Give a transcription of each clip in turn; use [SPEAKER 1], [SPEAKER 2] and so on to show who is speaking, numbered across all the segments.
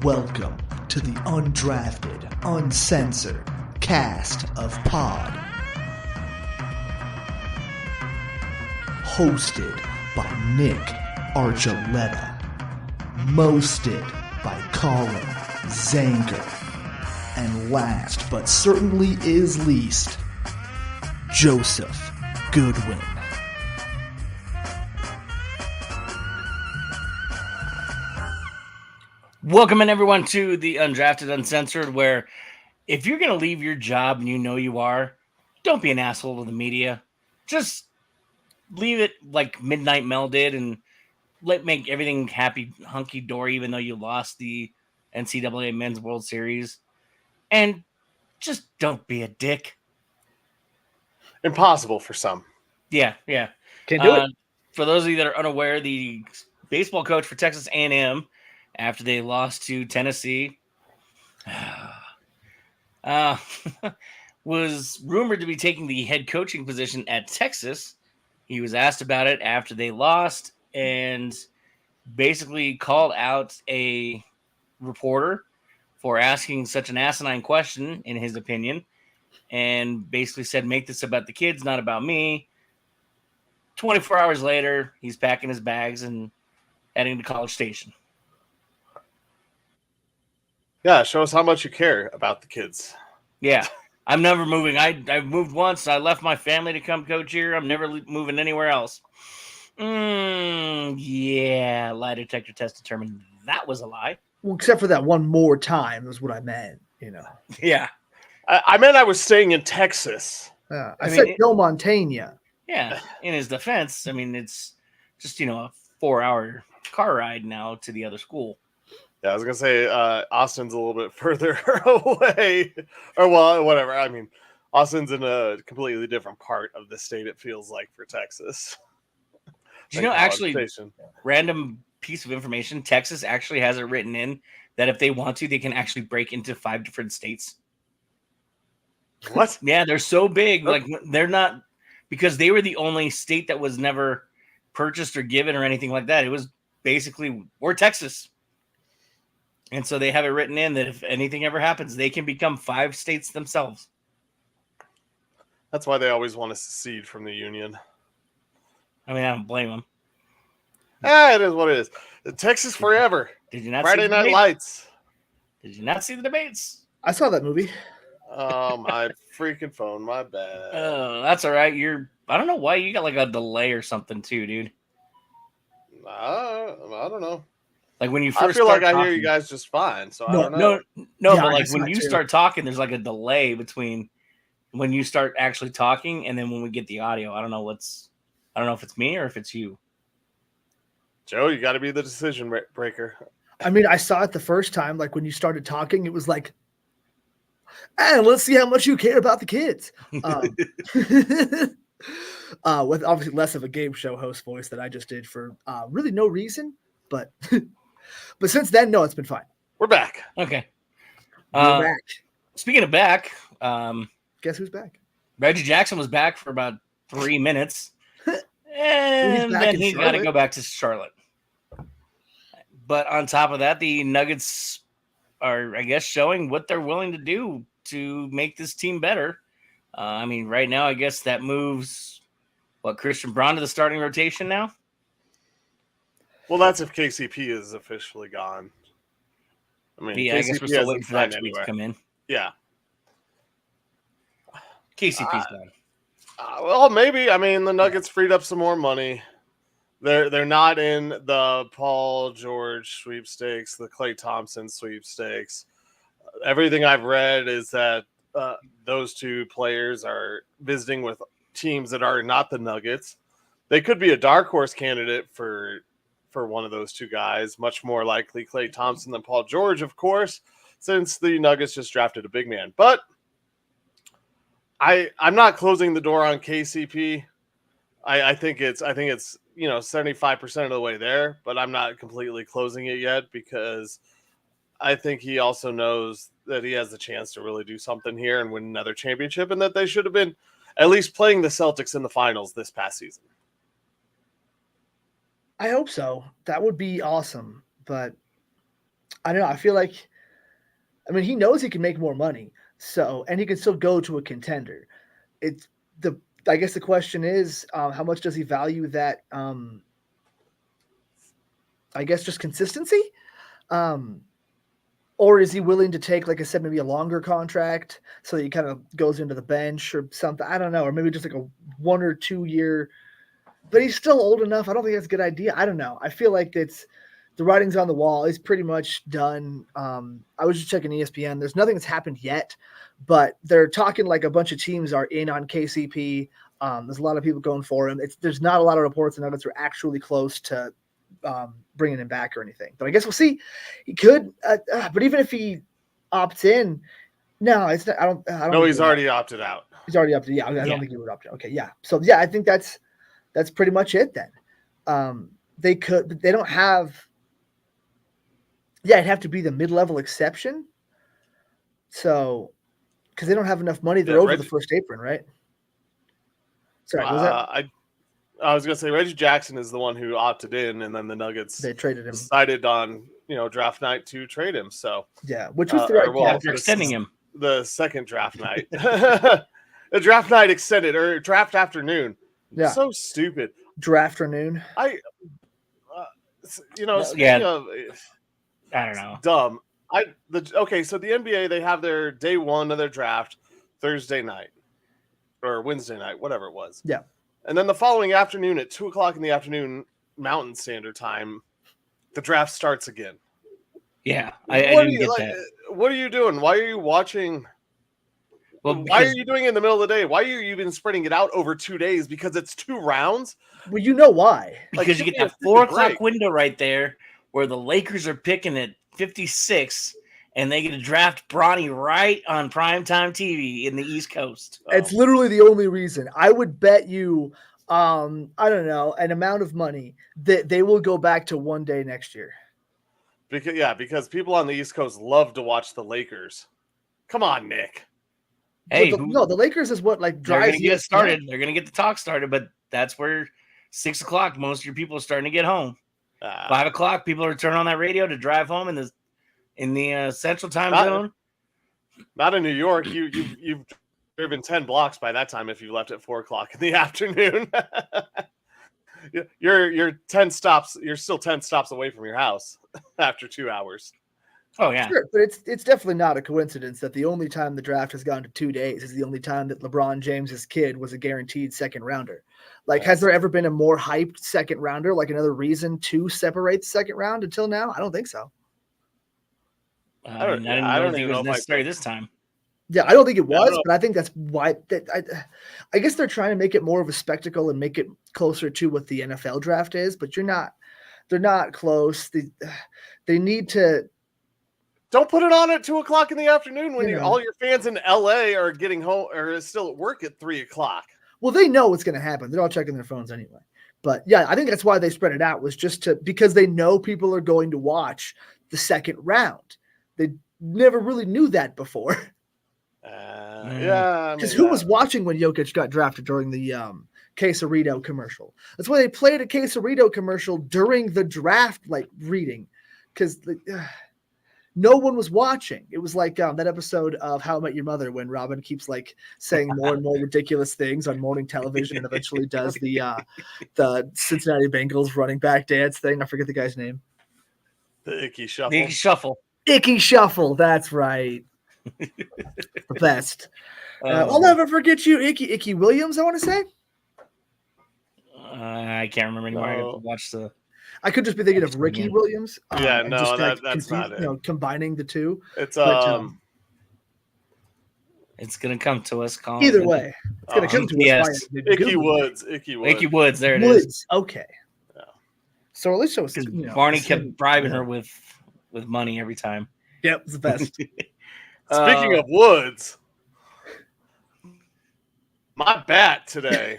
[SPEAKER 1] Welcome to the Undrafted Uncensored cast of Pod. Hosted by Nick Archuleta. Mosted by Colin Zanker. And last but certainly is least, Joseph Goodwin.
[SPEAKER 2] Welcome in, everyone, to the Undrafted Uncensored, where if you're going to leave your job and you know you are, don't be an asshole to the media. Just leave it like Midnight Mel did and make everything happy, hunky-dory, even though you lost the NCAA Men's World Series. And just don't be a dick.
[SPEAKER 3] Impossible for some.
[SPEAKER 2] Yeah.
[SPEAKER 4] Can't do it.
[SPEAKER 2] For those of you that are unaware, the baseball coach for Texas A&M, after they lost to Tennessee, was rumored to be taking the head coaching position at Texas. He was asked about it after they lost and basically called out a reporter for asking such an asinine question, in his opinion, and basically said, make this about the kids, not about me. 24 hours later, he's packing his bags and heading to College Station.
[SPEAKER 3] Yeah, show us how much you care about the kids.
[SPEAKER 2] Yeah, I'm never moving. I've moved once. I left my family to come coach here. I'm never moving anywhere else. Yeah, lie detector test determined that was a lie.
[SPEAKER 4] Well, except for that one more time is what I meant, you know.
[SPEAKER 2] Yeah.
[SPEAKER 3] I meant I was staying in Texas.
[SPEAKER 4] I said Bill Montaigne.
[SPEAKER 2] Yeah, in his defense, I mean, it's just, a 4-hour car ride now to the other school.
[SPEAKER 3] Yeah, I was going to say Austin's a little bit further away. Or, well, whatever. I mean, Austin's in a completely different part of the state, it feels like, for Texas.
[SPEAKER 2] Actually, random piece of information, Texas actually has it written in that if they want to, they can actually break into 5 different states.
[SPEAKER 3] What?
[SPEAKER 2] Yeah, they're so big. Like, they're not, because they were the only state that was never purchased or given or anything like that. It was basically, we're Texas. And so they have it written in that if anything ever happens, they can become 5 states themselves.
[SPEAKER 3] That's why they always want to secede from the union.
[SPEAKER 2] I mean, I don't blame them.
[SPEAKER 3] It is what it is. Texas forever.
[SPEAKER 2] Did you not
[SPEAKER 3] Friday
[SPEAKER 2] see the
[SPEAKER 3] Night
[SPEAKER 2] debate?
[SPEAKER 3] Lights.
[SPEAKER 2] Did you not see the debates?
[SPEAKER 4] I saw that movie.
[SPEAKER 3] My freaking phone. My bad.
[SPEAKER 2] Oh, that's all right. I don't know why you got like a delay or something too, dude.
[SPEAKER 3] I don't know.
[SPEAKER 2] Like when you first
[SPEAKER 3] I feel
[SPEAKER 2] start
[SPEAKER 3] like
[SPEAKER 2] talking,
[SPEAKER 3] I hear you guys just fine, so I don't know.
[SPEAKER 2] No,
[SPEAKER 4] Yeah,
[SPEAKER 2] but
[SPEAKER 4] I
[SPEAKER 2] like
[SPEAKER 4] guess
[SPEAKER 2] when
[SPEAKER 4] not
[SPEAKER 2] you
[SPEAKER 4] too.
[SPEAKER 2] start talking, there's like a delay between when you start actually talking and then when we get the audio. I don't know if it's me or if it's you.
[SPEAKER 3] Joe, you got to be the decision breaker.
[SPEAKER 4] I mean, I saw it the first time, like when you started talking, it was like, and let's see how much you care about the kids. With obviously less of a game show host voice that I just did for really no reason, but since then, no, it's been fine.
[SPEAKER 3] We're back.
[SPEAKER 2] Okay.
[SPEAKER 4] We're back.
[SPEAKER 2] Speaking of back,
[SPEAKER 4] Guess who's back?
[SPEAKER 2] Reggie Jackson was back for about 3 minutes, and then he got to go back to Charlotte. But on top of that, the Nuggets are, I guess, showing what they're willing to do to make this team better. I mean, right now, I guess that moves Christian Braun to the starting rotation now.
[SPEAKER 3] Well, that's if KCP is officially gone. I mean,
[SPEAKER 2] yeah, I guess we're still waiting for that tweet to come in.
[SPEAKER 3] Yeah.
[SPEAKER 2] KCP's gone.
[SPEAKER 3] Well, maybe. I mean, the Nuggets freed up some more money. They're not in the Paul George sweepstakes, the Klay Thompson sweepstakes. Everything I've read is that those two players are visiting with teams that are not the Nuggets. They could be a dark horse candidate for one of those two guys, much more likely Klay Thompson than Paul George, of course, since the Nuggets just drafted a big man. But I'm not closing the door on KCP. I think it's 75% of the way there, but I'm not completely closing it yet because I think he also knows that he has the chance to really do something here and win another championship, and that they should have been at least playing the Celtics in the finals this past season.
[SPEAKER 4] I hope so. That would be awesome. But I don't know. I feel like, I mean, he knows he can make more money, so and he can still go to a contender. It's the I guess the question is, how much does he value that? I guess just consistency, or is he willing to take, like I said, maybe a longer contract so that he kind of goes into the bench or something? I don't know, or maybe just like a 1 or 2 year. But he's still old enough. I don't think that's a good idea. I don't know. I feel like the writing's on the wall. He's pretty much done. I was just checking ESPN. There's nothing that's happened yet, but they're talking like a bunch of teams are in on KCP. There's a lot of people going for him. There's not a lot of reports that Nuggets are actually close to bringing him back or anything. But I guess we'll see. He could, but even if he opts in, no, it's not. I don't.
[SPEAKER 3] No, he's already opted out.
[SPEAKER 4] He's already opted. Yeah, I don't think he would opt out. Okay, yeah. So yeah, I think that's pretty much it then. They could, but they don't have. Yeah, it'd have to be the mid-level exception. So, because they don't have enough money, they're over the first apron, right? Sorry, what was that?
[SPEAKER 3] I was gonna say Reggie Jackson is the one who opted in, and then the Nuggets
[SPEAKER 4] They traded him.
[SPEAKER 3] decided on draft night to trade him. So
[SPEAKER 4] Yeah, which was the right call.
[SPEAKER 2] They're extending him.
[SPEAKER 3] The second draft night, the draft night extended or draft afternoon.
[SPEAKER 4] Yeah,
[SPEAKER 3] So stupid.
[SPEAKER 4] draft afternoon.
[SPEAKER 3] Speaking of,
[SPEAKER 2] I don't know.
[SPEAKER 3] dumb. So the NBA, they have their day one of their draft Thursday night or Wednesday night, whatever it was.
[SPEAKER 4] Yeah.
[SPEAKER 3] And then the following afternoon at 2:00 in the afternoon Mountain Standard Time, the draft starts again.
[SPEAKER 2] Yeah, I didn't get that.
[SPEAKER 3] What are you doing? Why are you watching?
[SPEAKER 2] Well,
[SPEAKER 3] why are you doing it in the middle of the day? Why are you even spreading it out over 2 days? Because it's 2 rounds?
[SPEAKER 4] Well, you know why?
[SPEAKER 2] Because you get that 4 o'clock window right there where the Lakers are picking at 56 and they get to draft Bronny right on primetime TV in the East Coast.
[SPEAKER 4] It's literally the only reason. I would bet you, I don't know, an amount of money that they will go back to 1 day next year.
[SPEAKER 3] Because people on the East Coast love to watch the Lakers. Come on, Nick.
[SPEAKER 2] Hey,
[SPEAKER 4] the Lakers is what
[SPEAKER 2] they're
[SPEAKER 4] drives
[SPEAKER 2] going to get started. They're going to get the talk started, but that's where 6 o'clock, most of your people are starting to get home. 5 o'clock, people are turning on that radio to drive home in the Central Time Zone.
[SPEAKER 3] Not in New York. You've driven 10 blocks by that time if you left at 4 o'clock in the afternoon. You're 10 stops. You're still 10 stops away from your house after 2 hours.
[SPEAKER 2] Oh yeah,
[SPEAKER 4] sure, but it's definitely not a coincidence that the only time the draft has gone to 2 days is the only time that LeBron James's kid was a guaranteed second rounder. Like, has there ever been a more hyped second rounder? Like another reason to separate the second round until now? I don't think so.
[SPEAKER 2] I don't think it was necessary this time.
[SPEAKER 4] Yeah, I don't think it was, but I think that's why. I guess they're trying to make it more of a spectacle and make it closer to what the NFL draft is. But they're not close. They need to.
[SPEAKER 3] Don't put it on at 2 o'clock in the afternoon when all your fans in LA are getting home or still at work at 3 o'clock.
[SPEAKER 4] Well, they know what's going to happen. They're all checking their phones anyway. But yeah, I think that's why they spread it out, was just because they know people are going to watch the second round. They never really knew that before. Because who was watching when Jokic got drafted during the Quesarito commercial? That's why they played a Quesarito commercial during the draft, reading, because no one was watching. It was like that episode of How I Met Your Mother when Robin keeps saying more and more ridiculous things on morning television and eventually does the Cincinnati Bengals running back dance thing. I forget the guy's name.
[SPEAKER 3] The Icky Shuffle.
[SPEAKER 2] The Icky Shuffle.
[SPEAKER 4] Icky Shuffle. That's right. The best. I'll never forget you, Icky Williams, I want to say.
[SPEAKER 2] I can't remember anymore. I have to watch the.
[SPEAKER 4] I could just be thinking of Ricky Williams.
[SPEAKER 3] That's not it.
[SPEAKER 4] Combining the two.
[SPEAKER 3] It's
[SPEAKER 2] it's gonna come to us, Colin.
[SPEAKER 4] Either way, it's gonna come to us.
[SPEAKER 3] Icky Woods.
[SPEAKER 2] Icky Woods. There it
[SPEAKER 4] is.
[SPEAKER 2] is.
[SPEAKER 4] Okay. Yeah. So at least it was.
[SPEAKER 2] Barney kept bribing her with money every time.
[SPEAKER 4] Yep, it's the best.
[SPEAKER 3] Speaking of Woods, my bat today.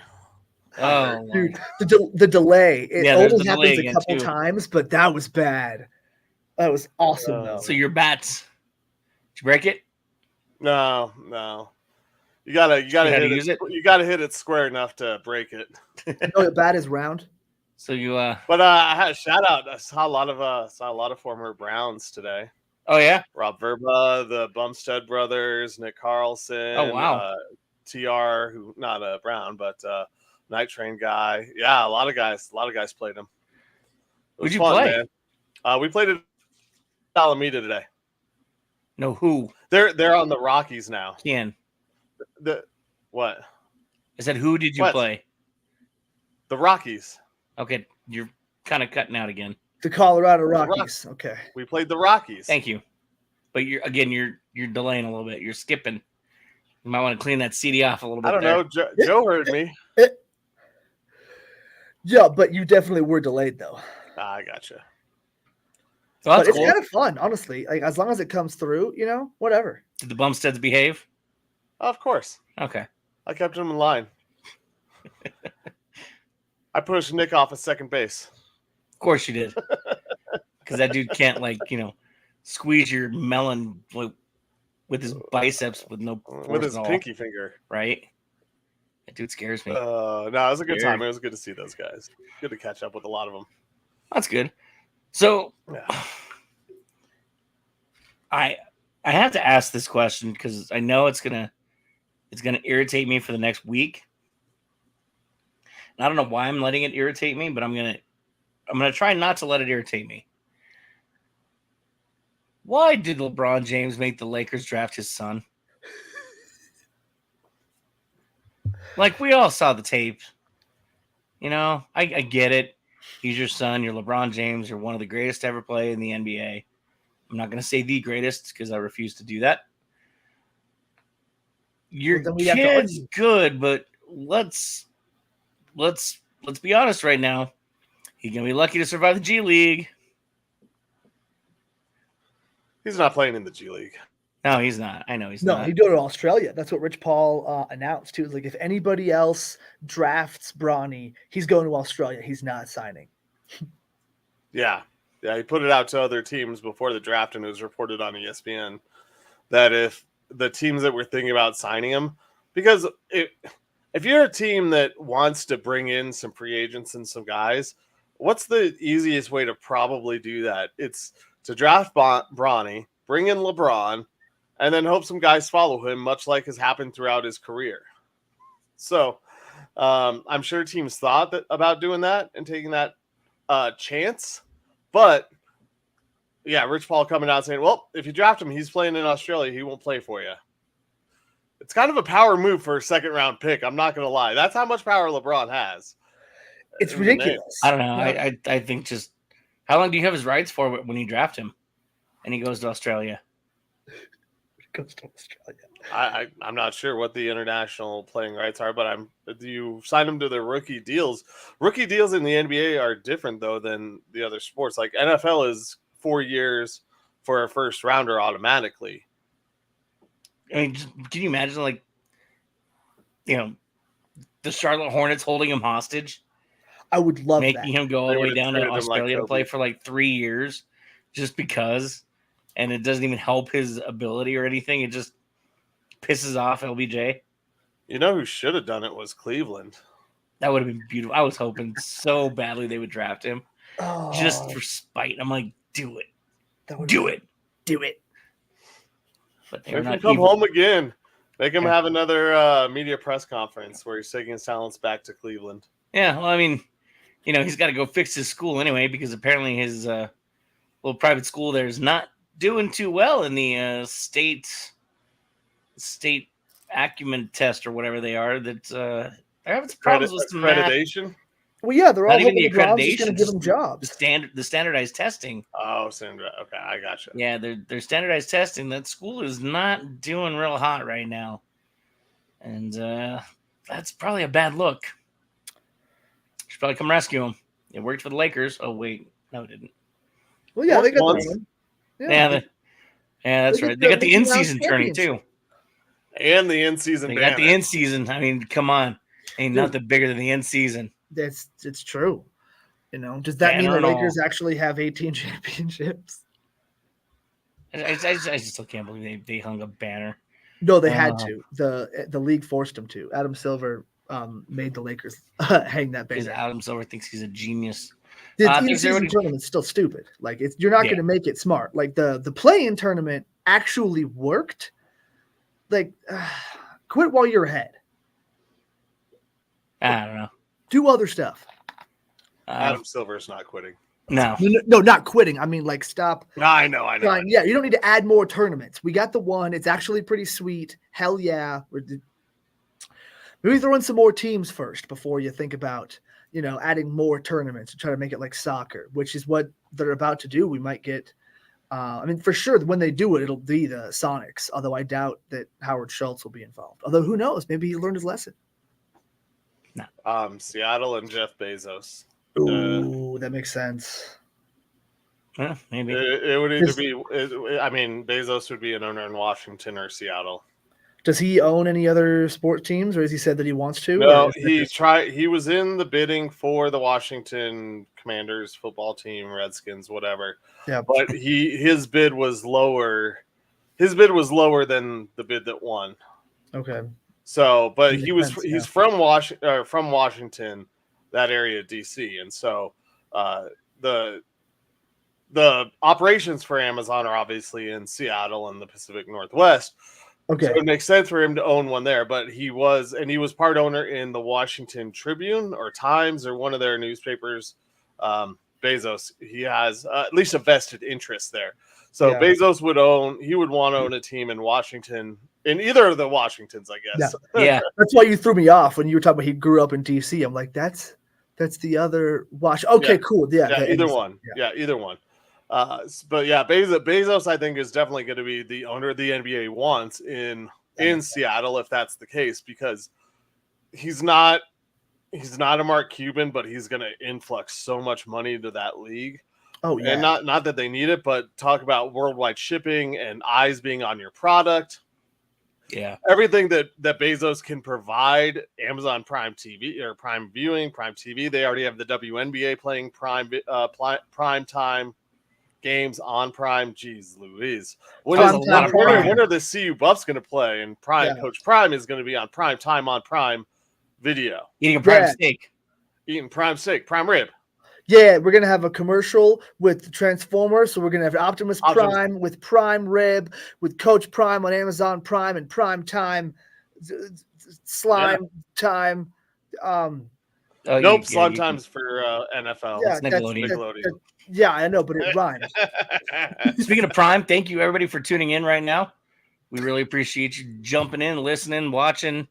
[SPEAKER 4] Oh, dude, the delay. It only happens a couple times, but that was bad. That was awesome, though.
[SPEAKER 2] So your bats, did you break it?
[SPEAKER 3] No. You gotta hit
[SPEAKER 2] use it.
[SPEAKER 3] You gotta hit it square enough to break it.
[SPEAKER 4] No, the bat is round.
[SPEAKER 2] So you
[SPEAKER 3] But I had a shout out. I saw a lot of former Browns today.
[SPEAKER 2] oh yeah?
[SPEAKER 3] Rob Verba, the Bumstead brothers, Nick Carlson.
[SPEAKER 2] Oh wow.
[SPEAKER 3] TR, who not a Brown, but Night Train guy. Yeah, a lot of guys played him. It was
[SPEAKER 2] Who'd you
[SPEAKER 3] fun,
[SPEAKER 2] play?
[SPEAKER 3] man. We played at Alameda today.
[SPEAKER 2] No, who?
[SPEAKER 3] They're on the Rockies now.
[SPEAKER 2] Ken.
[SPEAKER 3] What?
[SPEAKER 2] I said, who did you
[SPEAKER 3] What?
[SPEAKER 2] play?
[SPEAKER 3] The Rockies.
[SPEAKER 2] Okay, you're kind of cutting out again.
[SPEAKER 4] The Colorado Rockies. Okay.
[SPEAKER 3] We played the Rockies.
[SPEAKER 2] Thank you. But you're delaying a little bit. You're skipping. You might want to clean that CD off a little bit.
[SPEAKER 3] I don't know. Joe heard me.
[SPEAKER 4] Yeah, but you definitely were delayed though.
[SPEAKER 3] I gotcha.
[SPEAKER 2] So that's
[SPEAKER 4] but it's
[SPEAKER 2] cool.
[SPEAKER 4] kind of fun, honestly. Like as long as it comes through, whatever.
[SPEAKER 2] Did the Bumsteads behave?
[SPEAKER 3] Of course.
[SPEAKER 2] Okay.
[SPEAKER 3] I kept him in line. I pushed Nick off at second base.
[SPEAKER 2] Of course you did. Because that dude can't squeeze your melon with his biceps with no force
[SPEAKER 3] with his
[SPEAKER 2] at all,
[SPEAKER 3] pinky finger.
[SPEAKER 2] right? That dude scares me.
[SPEAKER 3] No, it was a good time. It was good to see those guys. Good to catch up with a lot of them.
[SPEAKER 2] That's good. So
[SPEAKER 3] Yeah.
[SPEAKER 2] I have to ask this question because I know it's gonna irritate me for the next week. And I don't know why I'm letting it irritate me, but I'm gonna try not to let it irritate me. Why did LeBron James make the Lakers draft his son? We all saw the tape. I get it. He's your son. You're LeBron James. You're one of the greatest to ever play in the NBA. I'm not going to say the greatest because I refuse to do that. Your kid's good, but let's be honest right now. He's going to be lucky to survive the G League.
[SPEAKER 3] He's not playing in the G League.
[SPEAKER 2] No, he's not. I know he's not.
[SPEAKER 4] No, he'd go to Australia. That's what Rich Paul announced too. Like if anybody else drafts Bronny, he's going to Australia. He's not signing.
[SPEAKER 3] Yeah, he put it out to other teams before the draft, and it was reported on ESPN that if the teams that were thinking about signing him, because if you're a team that wants to bring in some free agents and some guys, what's the easiest way to probably do that? It's to draft Bronny, bring in LeBron, and then hope some guys follow him, much like has happened throughout his career. So I'm sure teams thought about doing that and taking that chance. But, yeah, Rich Paul coming out saying, well, if you draft him, he's playing in Australia. He won't play for you. It's kind of a power move for a second-round pick. I'm not going to lie. That's how much power LeBron has.
[SPEAKER 4] It's ridiculous.
[SPEAKER 2] I don't know. Yeah. I think just how long do you have his rights for when you draft him and he goes to Australia?
[SPEAKER 3] I'm not sure what the international playing rights are, but you sign them to their rookie deals. Rookie deals in the NBA are different though than the other sports. Like NFL is 4 years for a first rounder automatically.
[SPEAKER 2] I mean, can you imagine the Charlotte Hornets holding him hostage?
[SPEAKER 4] I would love
[SPEAKER 2] making him go all the way down to Australia to play for 3 years just because, and it doesn't even help his ability or anything. It just pisses off LBJ.
[SPEAKER 3] You know who should have done it was Cleveland.
[SPEAKER 2] That would have been beautiful. I was hoping so badly they would draft him just for spite. I'm like, do it. Do it. But they're not
[SPEAKER 3] come home again. Make him have another media press conference where he's taking his talents back to Cleveland.
[SPEAKER 2] Yeah, well, I mean, he's got to go fix his school anyway because apparently his little private school there is not doing too well in the state acumen test or whatever they are. That they're having some problems with some
[SPEAKER 3] accreditation.
[SPEAKER 2] Math.
[SPEAKER 4] Well, yeah, they're all
[SPEAKER 2] not even the
[SPEAKER 4] LeBron's
[SPEAKER 2] accreditation.
[SPEAKER 4] going to give them jobs.
[SPEAKER 2] The standardized testing.
[SPEAKER 3] Oh, okay, I gotcha.
[SPEAKER 2] Yeah, they're standardized testing. That school is not doing real hot right now, and that's probably a bad look. Should probably come rescue him. It worked for the Lakers. Oh wait, no, it didn't.
[SPEAKER 4] Well, yeah, they got the
[SPEAKER 2] yeah, that's right. They got the in-season tourney too,
[SPEAKER 3] and the in-season.
[SPEAKER 2] They got the in-season. I mean, come on, ain't nothing bigger than the in-season.
[SPEAKER 4] It's true. Does that mean the Lakers actually have 18 championships?
[SPEAKER 2] I just still can't believe they hung a banner.
[SPEAKER 4] No, they had to. The league forced them to. Adam Silver made the Lakers hang that
[SPEAKER 2] Because
[SPEAKER 4] banner.
[SPEAKER 2] Adam Silver thinks he's a genius.
[SPEAKER 4] The
[SPEAKER 2] Thanks,
[SPEAKER 4] in-season
[SPEAKER 2] everybody.
[SPEAKER 4] tournament's still stupid. Like you're not going to make it smart. Like the play-in tournament actually worked. Like, quit while you're ahead.
[SPEAKER 2] I don't know.
[SPEAKER 4] Do other stuff.
[SPEAKER 3] Adam Silver's not quitting.
[SPEAKER 2] No.
[SPEAKER 4] No, not quitting. I mean, like, stop.
[SPEAKER 3] I know.
[SPEAKER 4] Trying. Yeah, you don't need to add more tournaments. We got the one. It's actually pretty sweet. Hell yeah. Maybe throw in some more teams first before you think about, adding more tournaments and try to make it like soccer, which is what they're about to do. We might get, for sure, when they do it, it'll be the Sonics, although I doubt that Howard Schultz will be involved. Although, who knows? Maybe he learned his lesson.
[SPEAKER 3] No. Seattle and Jeff Bezos.
[SPEAKER 4] Ooh, that makes sense.
[SPEAKER 2] Maybe.
[SPEAKER 3] It would either be, Bezos would be an owner in Washington or Seattle.
[SPEAKER 4] Does he own any other sports teams, or has he said that he wants to?
[SPEAKER 3] No, he was in the bidding for the Washington Commanders football team, Redskins, whatever.
[SPEAKER 4] Yeah,
[SPEAKER 3] but his bid was lower. His bid was lower than the bid that won.
[SPEAKER 4] Okay.
[SPEAKER 3] So, but he's from Washington, that area, DC, and so the operations for Amazon are obviously in Seattle and the Pacific Northwest.
[SPEAKER 4] Okay. So
[SPEAKER 3] it makes sense for him to own one there, but he was part owner in the Washington Tribune or Times or one of their newspapers. Bezos, he has at least a vested interest there. So yeah. Bezos would want to own a team in Washington, in either of the Washingtons, I guess.
[SPEAKER 2] Yeah.
[SPEAKER 4] That's why you threw me off when you were talking about he grew up in DC. I'm like, that's the other Okay, cool. Yeah.
[SPEAKER 3] Either one. Yeah, either one. But yeah, Bezos, I think, is definitely going to be the owner the NBA wants in Seattle, if that's the case, because he's not a Mark Cuban, but he's going to influx so much money to that league.
[SPEAKER 4] Oh yeah,
[SPEAKER 3] and not that they need it, but talk about worldwide shipping and eyes being on your product.
[SPEAKER 2] Yeah,
[SPEAKER 3] everything that Bezos can provide, Amazon Prime TV or Prime Viewing, Prime TV. They already have the WNBA playing prime time games on Prime. Jeez Louise. When are the CU Buffs going to play? And Prime Coach Prime is going to be on Prime Time on Prime Video.
[SPEAKER 2] Eating a prime steak.
[SPEAKER 3] Eating prime steak, prime rib.
[SPEAKER 4] Yeah, we're going to have a commercial with Transformers. So we're going to have Optimus Prime with Prime Rib, with Coach Prime on Amazon Prime and Prime Time, Slime Time.
[SPEAKER 3] Slime Time's for NFL.
[SPEAKER 4] Yeah,
[SPEAKER 2] Nickelodeon.
[SPEAKER 4] Yeah, I know, but it rhymes.
[SPEAKER 2] Speaking of Prime, thank you everybody for tuning in right now. We really appreciate you jumping in, listening, watching,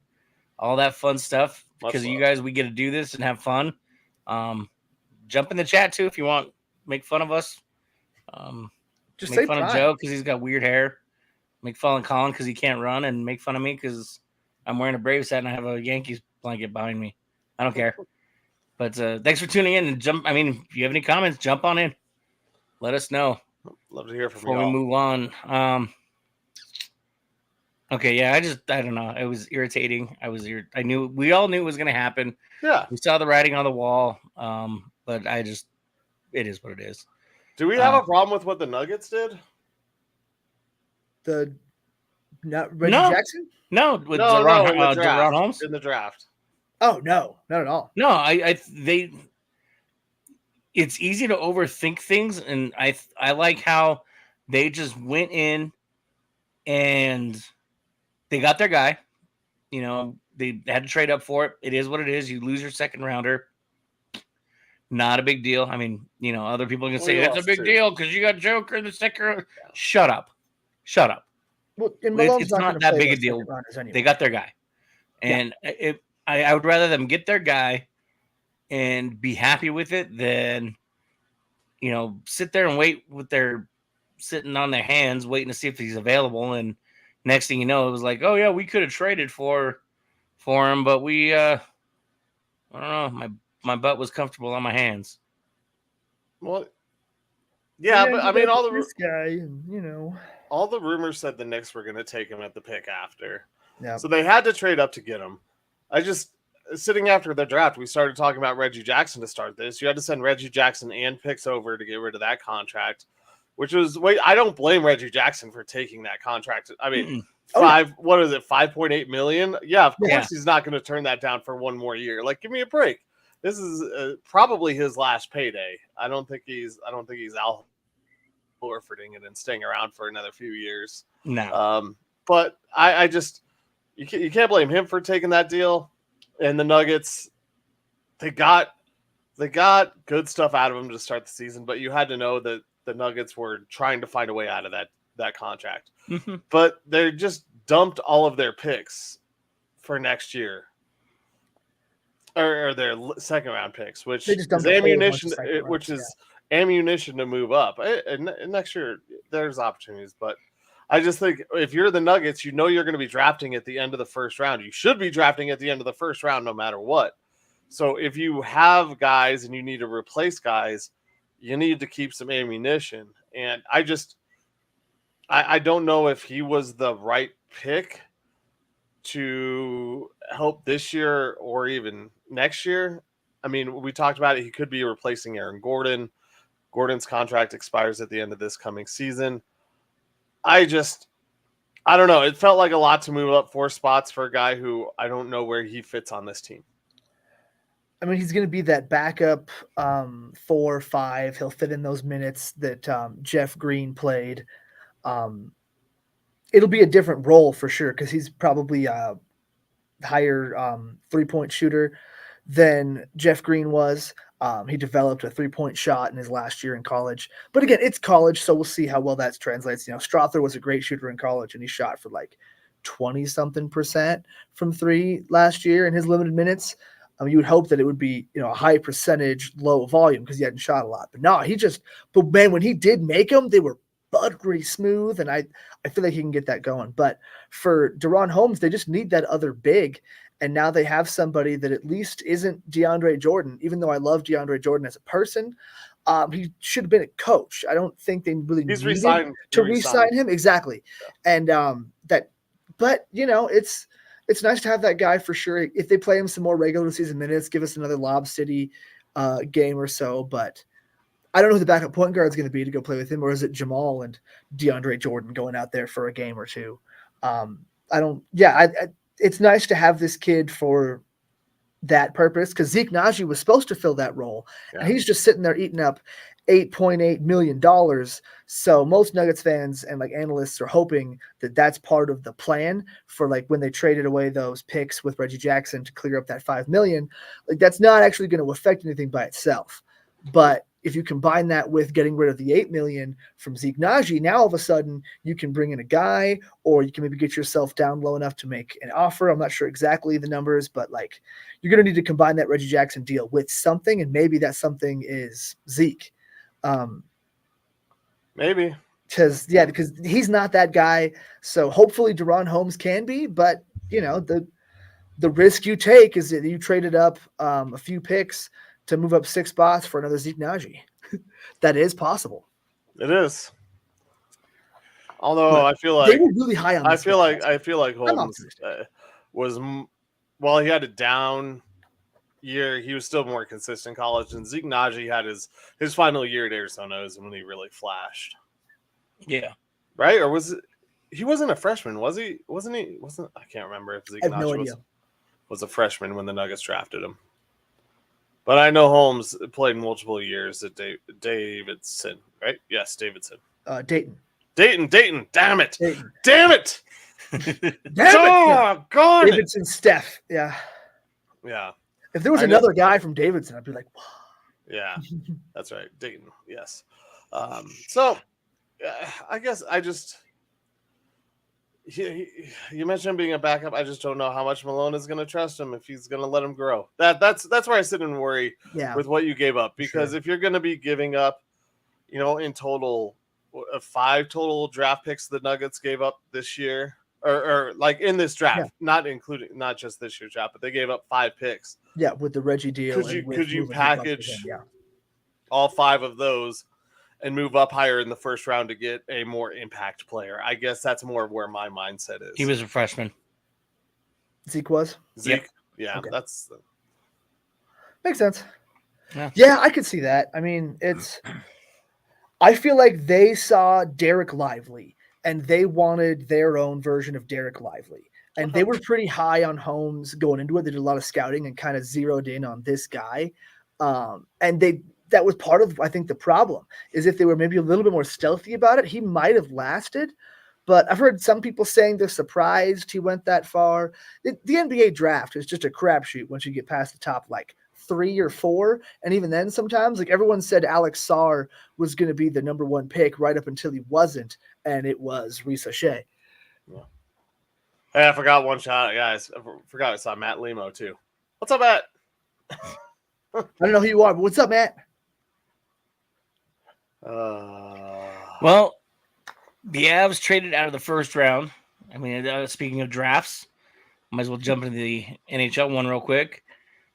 [SPEAKER 2] all that fun stuff. Because of you guys, we get to do this and have fun. Jump in the chat too if you want. Make fun of us. Just make fun of Joe because he's got weird hair. Make fun of Colin because he can't run, and make fun of me because I'm wearing a Braves hat and I have a Yankees blanket behind me. I don't care. But thanks for tuning in and jump. I mean, if you have any comments, jump on in. Let us know.
[SPEAKER 3] Love to hear from you.
[SPEAKER 2] Before we move on. Okay, yeah, I don't know. It was irritating. We all knew it was going to happen.
[SPEAKER 3] Yeah.
[SPEAKER 2] We saw the writing on the wall. But it is what it is.
[SPEAKER 3] Do we have a problem with what the Nuggets did?
[SPEAKER 4] Reggie Jackson?
[SPEAKER 2] No, with De'Ron Holmes
[SPEAKER 3] in the draft.
[SPEAKER 4] Oh no, not at all.
[SPEAKER 2] No, it's easy to overthink things, and I like how they just went in and they got their guy. They had to trade up for it. It is what it is. You lose your second rounder. Not a big deal. I mean, other people can say it's a big deal because you got Joker in the second round. Shut up.
[SPEAKER 4] Well,
[SPEAKER 2] it's not that big a deal. Anyway. They got their guy. And I would rather them get their guy and be happy with it than, sit there and wait with their sitting on their hands, waiting to see if he's available. And next thing you know, it was like, oh, yeah, we could have traded for him, but we, I don't know, my butt was comfortable on my hands.
[SPEAKER 3] Well, yeah, but I mean, all the rumors said the Knicks were going to take him at the pick after.
[SPEAKER 4] Yeah.
[SPEAKER 3] So they had to trade up to get him. Sitting after the draft, we started talking about Reggie Jackson to start this. You had to send Reggie Jackson and picks over to get rid of that contract, which was, I don't blame Reggie Jackson for taking that contract. I mean, What is it, 5.8 million? Yeah, of course
[SPEAKER 2] Yeah.
[SPEAKER 3] he's not going to turn that down for one more year. Like, give me a break. This is probably his last payday. I don't think he's Al Horfording it and staying around for another few years.
[SPEAKER 2] No.
[SPEAKER 3] But I just you can't blame him for taking that deal. And the Nuggets, they got good stuff out of him to start the season, but you had to know that the Nuggets were trying to find a way out of that contract.
[SPEAKER 2] Mm-hmm.
[SPEAKER 3] But they just dumped all of their picks for next year, or their second round picks, which is ammunition, ammunition to move up. And next year there's opportunities, but I just think if you're the Nuggets, you know you're going to be drafting at the end of the first round. You should be drafting at the end of the first round no matter what. So if you have guys and you need to replace guys, you need to keep some ammunition. And I don't know if he was the right pick to help this year or even next year. I mean, we talked about it. He could be replacing Aaron Gordon. Gordon's contract expires at the end of this coming season. I don't know. It felt like a lot to move up 4 spots for a guy who I don't know where he fits on this team.
[SPEAKER 4] I mean, he's going to be that backup 4 or 5. He'll fit in those minutes that Jeff Green played. It'll be a different role for sure because he's probably a higher 3-point shooter than Jeff Green was. He developed a 3-point shot in his last year in college. But again, it's college, so we'll see how well that translates. You know, Strother was a great shooter in college, and he shot for like 20-something% from 3 last year in his limited minutes. You would hope that it would be, you know, a high percentage, low volume because he hadn't shot a lot. But no, but man, when he did make them, they were buttery smooth, and I feel like he can get that going. But for DeRon Holmes, they just need that other big, and now they have somebody that at least isn't DeAndre Jordan. Even though I love DeAndre Jordan as a person, he should have been a coach. I don't think they really needed to re-sign him. Exactly, yeah. And but you know, it's nice to have that guy for sure. If they play him some more regular season minutes, give us another Lob City game or so. But I don't know who the backup point guard is going to be to go play with him, or is it Jamal and DeAndre Jordan going out there for a game or two? It's nice to have this kid for that purpose because Zeke Naji was supposed to fill that role, and he's just sitting there eating up $8.8 million. So most Nuggets fans and like analysts are hoping that that's part of the plan for like when they traded away those picks with Reggie Jackson to clear up that $5 million. Like that's not actually going to affect anything by itself. But if you combine that with getting rid of the $8 million from Zeke Naji, now all of a sudden you can bring in a guy, or you can maybe get yourself down low enough to make an offer. I'm not sure exactly the numbers, but like you're going to need to combine that Reggie Jackson deal with something, and maybe that something is Zeke.
[SPEAKER 3] Maybe
[SPEAKER 4] because he's not that guy. So hopefully DeRon Holmes can be, but you know, the risk you take is that you traded up a few picks to move up 6 spots for another Zeke Naji. That is possible.
[SPEAKER 3] It is. Although but I feel like
[SPEAKER 4] they were really high on.
[SPEAKER 3] I feel like Holmes was, while he had a down year, he was still more consistent in college, and Zeke Naji had his final year at Arizona is when he really flashed.
[SPEAKER 2] Yeah.
[SPEAKER 3] Right? Or was it he wasn't a freshman, was he? Wasn't I can't remember if Zeke Naji was a freshman when the Nuggets drafted him. But I know Holmes played multiple years at Davidson, right? Yes, Davidson.
[SPEAKER 4] Dayton.
[SPEAKER 3] Damn it.
[SPEAKER 4] Dayton.
[SPEAKER 3] Damn it. God.
[SPEAKER 4] Davidson, Steph. Yeah.
[SPEAKER 3] Yeah.
[SPEAKER 4] If there was another guy from Davidson, I'd be like, wow.
[SPEAKER 3] Yeah, that's right. Dayton. Yes. So I guess you mentioned him being a backup. I just don't know how much Malone is going to trust him, if he's going to let him grow. That's where I sit and worry with what you gave up, because if you're going to be giving up, you know, in total 5 total draft picks the Nuggets gave up this year, or like in this draft, not just this year's draft, but they gave up 5 picks.
[SPEAKER 4] Yeah, with the Reggie deal.
[SPEAKER 3] Could you package all 5 of those and move up higher in the first round to get a more impact player? I guess that's more where my mindset is.
[SPEAKER 2] He was a freshman.
[SPEAKER 4] Zeke was?
[SPEAKER 3] Zeke? Yeah, okay. That's...
[SPEAKER 4] Makes sense. Yeah, I could see that. I mean, I feel like they saw Derek Lively and they wanted their own version of Derek Lively. And they were pretty high on Holmes going into it. They did a lot of scouting and kind of zeroed in on this guy. And that was part of, I think, the problem is if they were maybe a little bit more stealthy about it, he might have lasted. But I've heard some people saying they're surprised he went that far. The NBA draft is just a crapshoot once you get past the top, like 3 or 4. And even then, sometimes, like everyone said Alex Sarr was going to be the number 1 pick right up until he wasn't. And it was Reese O'Shea.
[SPEAKER 3] Yeah. Hey, I forgot one shot, guys. I forgot I saw Matt Lemo, too. What's up, Matt?
[SPEAKER 4] I don't know who you are, but what's up, Matt?
[SPEAKER 2] Well, the Avs traded out of the first round. I mean, speaking of drafts, might as well jump into the NHL one real quick.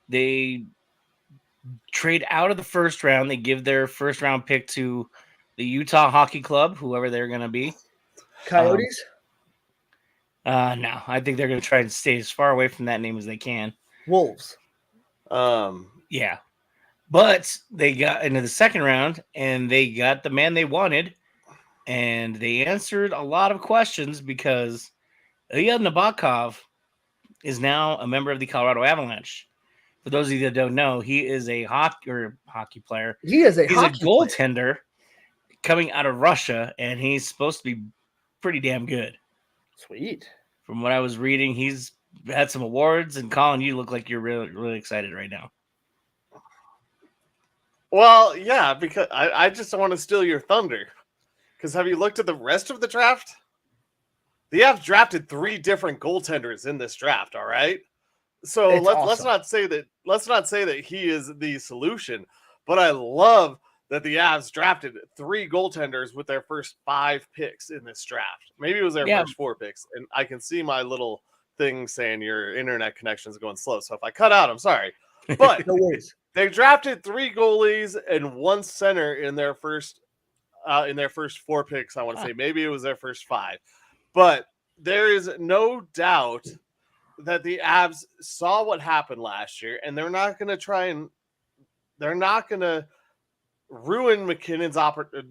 [SPEAKER 2] They trade out of the first round. They give their first round pick to the Utah Hockey Club, whoever they're going to be.
[SPEAKER 4] Coyotes?
[SPEAKER 2] No, I think they're going to try and stay as far away from that name as they can.
[SPEAKER 4] Wolves.
[SPEAKER 2] Yeah. But they got into the second round, and they got the man they wanted, and they answered a lot of questions because Ilya Nabokov is now a member of the Colorado Avalanche. For those of you that don't know, he is a hockey player.
[SPEAKER 4] He's a
[SPEAKER 2] goaltender coming out of Russia, and he's supposed to be pretty damn good.
[SPEAKER 4] Sweet.
[SPEAKER 2] From what I was reading, he's had some awards, and Colin, you look like you're really, really excited right now.
[SPEAKER 3] Well, yeah, because I just don't want to steal your thunder. Because have you looked at the rest of the draft? The Avs drafted 3 different goaltenders in this draft. All right, so let's not say that he is the solution. But I love that the Avs drafted 3 goaltenders with their first 5 picks in this draft. Maybe it was their first 4 picks, and I can see my little thing saying your internet connection is going slow. So if I cut out, I'm sorry. But
[SPEAKER 4] no worries.
[SPEAKER 3] They drafted 3 goalies and 1 center in their first 4 picks. I want to say maybe it was their first 5, but there is no doubt that the Avs saw what happened last year, and they're not going to ruin McKinnon's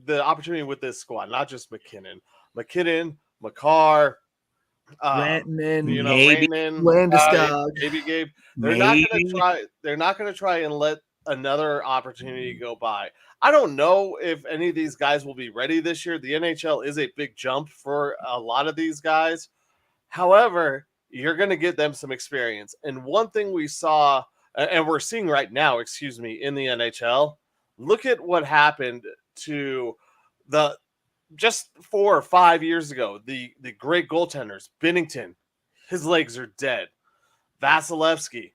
[SPEAKER 3] the opportunity with this squad. Not just McKinnon, Makar,
[SPEAKER 4] Rantanen,
[SPEAKER 3] Landeskog, maybe Gabe. They're not going to try and let another opportunity go by. I don't know if any of these guys will be ready this year. The NHL is a big jump for a lot of these guys. However, you're going to get them some experience. And one thing we saw, and we're seeing right now, in the NHL, look at what happened to just 4 or 5 years ago, the great goaltenders. Binnington, his legs are dead. Vasilevsky,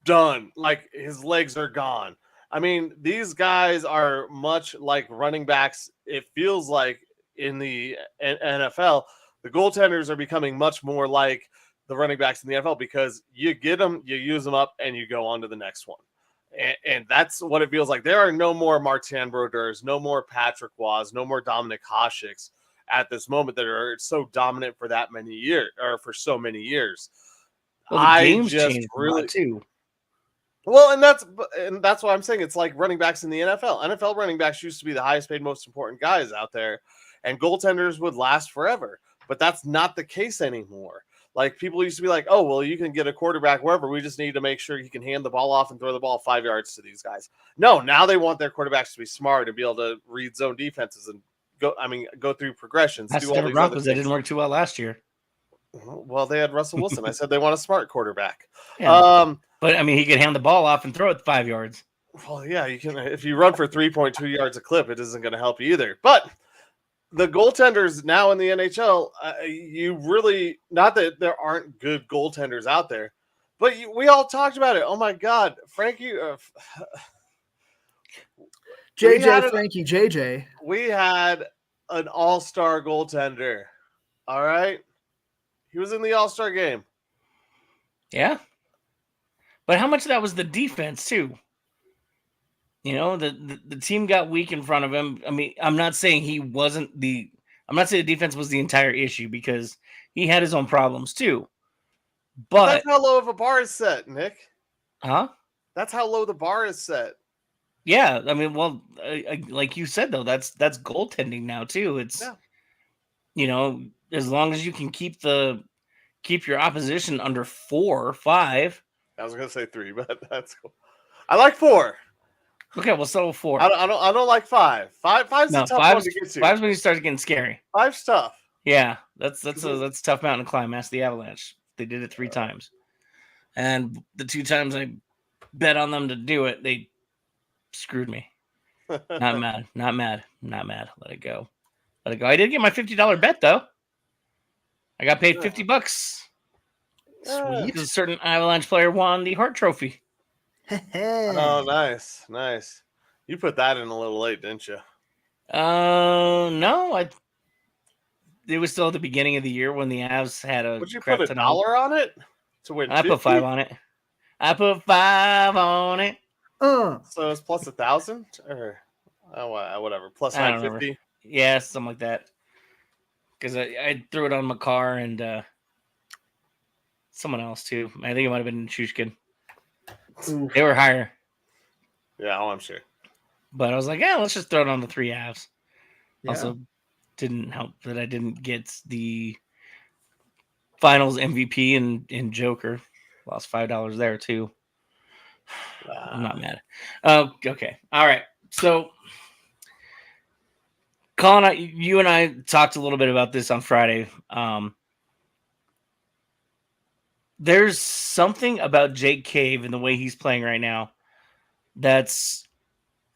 [SPEAKER 3] done. Like, his legs are gone. I mean, these guys are much like running backs. It feels like in the NFL, the goaltenders are becoming much more like the running backs in the NFL because you get them, you use them up, and you go on to the next one. And that's what it feels like. There are no more Martin Brodeurs, no more Patrick Roys, no more Dominic Hasek's at this moment that are so dominant for that many years, or for so many years.
[SPEAKER 2] Well, the game's changed really too.
[SPEAKER 3] Well, and that's why I'm saying it's like running backs in the NFL. NFL running backs used to be the highest paid, most important guys out there, and goaltenders would last forever. But that's not the case anymore. Like, people used to be like, oh, well, you can get a quarterback wherever. We just need to make sure he can hand the ball off and throw the ball 5 yards to these guys. No, now they want their quarterbacks to be smart and be able to read zone defenses and go through progressions.
[SPEAKER 2] That's the Broncos. That didn't work too well last year.
[SPEAKER 3] Well, they had Russell Wilson. I said they want a smart quarterback.
[SPEAKER 2] Yeah. But, I mean, he could hand the ball off and throw it 5 yards.
[SPEAKER 3] Well, yeah, you can. If you run for 3.2 yards a clip, it isn't going to help you either. But the goaltenders now in the NHL, you really, not that there aren't good goaltenders out there, but we all talked about it. Oh, my God. Frankie.
[SPEAKER 4] JJ.
[SPEAKER 3] We had an all-star goaltender. All right? He was in the all-star game.
[SPEAKER 2] Yeah. But how much of that was the defense, too? You know, the team got weak in front of him. I mean, I'm not saying the defense was the entire issue because he had his own problems, too. But
[SPEAKER 3] that's how low of a bar is set, Nick.
[SPEAKER 2] Huh?
[SPEAKER 3] That's how low the bar is set.
[SPEAKER 2] Yeah. I mean, well, like you said, though, that's goaltending now, too. as long as you can keep your opposition under 4 or 5.
[SPEAKER 3] I was gonna say 3, but that's cool. I like 4.
[SPEAKER 2] Okay, we'll settle 4.
[SPEAKER 3] I don't like 5. Five's a tough one to get to.
[SPEAKER 2] 5's when you start getting scary.
[SPEAKER 3] 5's tough.
[SPEAKER 2] Yeah, that's a tough mountain to climb. Ask the Avalanche. They did it 3 times, and the 2 times I bet on them to do it, they screwed me. Not mad. Let it go. I did get my $50 bet though. I got paid $50.
[SPEAKER 4] Sweet.
[SPEAKER 2] A certain Avalanche player won the Hart Trophy.
[SPEAKER 3] Oh, nice. You put that in a little late, didn't you?
[SPEAKER 2] No, it was still at the beginning of the year when the Avs had a.
[SPEAKER 3] Would you put $1 on it to win?
[SPEAKER 2] I put 5 on it.
[SPEAKER 3] So it's plus 1,000 or whatever, plus 950.
[SPEAKER 2] Yeah, something like that. Because I threw it on Makar and someone else too. I think it might have been Shushkin. They were higher.
[SPEAKER 3] Yeah, I'm sure.
[SPEAKER 2] But I was like, yeah, let's just throw it on the 3 Avs.
[SPEAKER 4] Yeah.
[SPEAKER 2] Also, didn't help that I didn't get the Finals MVP in Joker. Lost $5 there too. I'm not mad. Okay. All right. So, Colin, you and I talked a little bit about this on Friday. There's something about Jake Cave and the way he's playing right now that's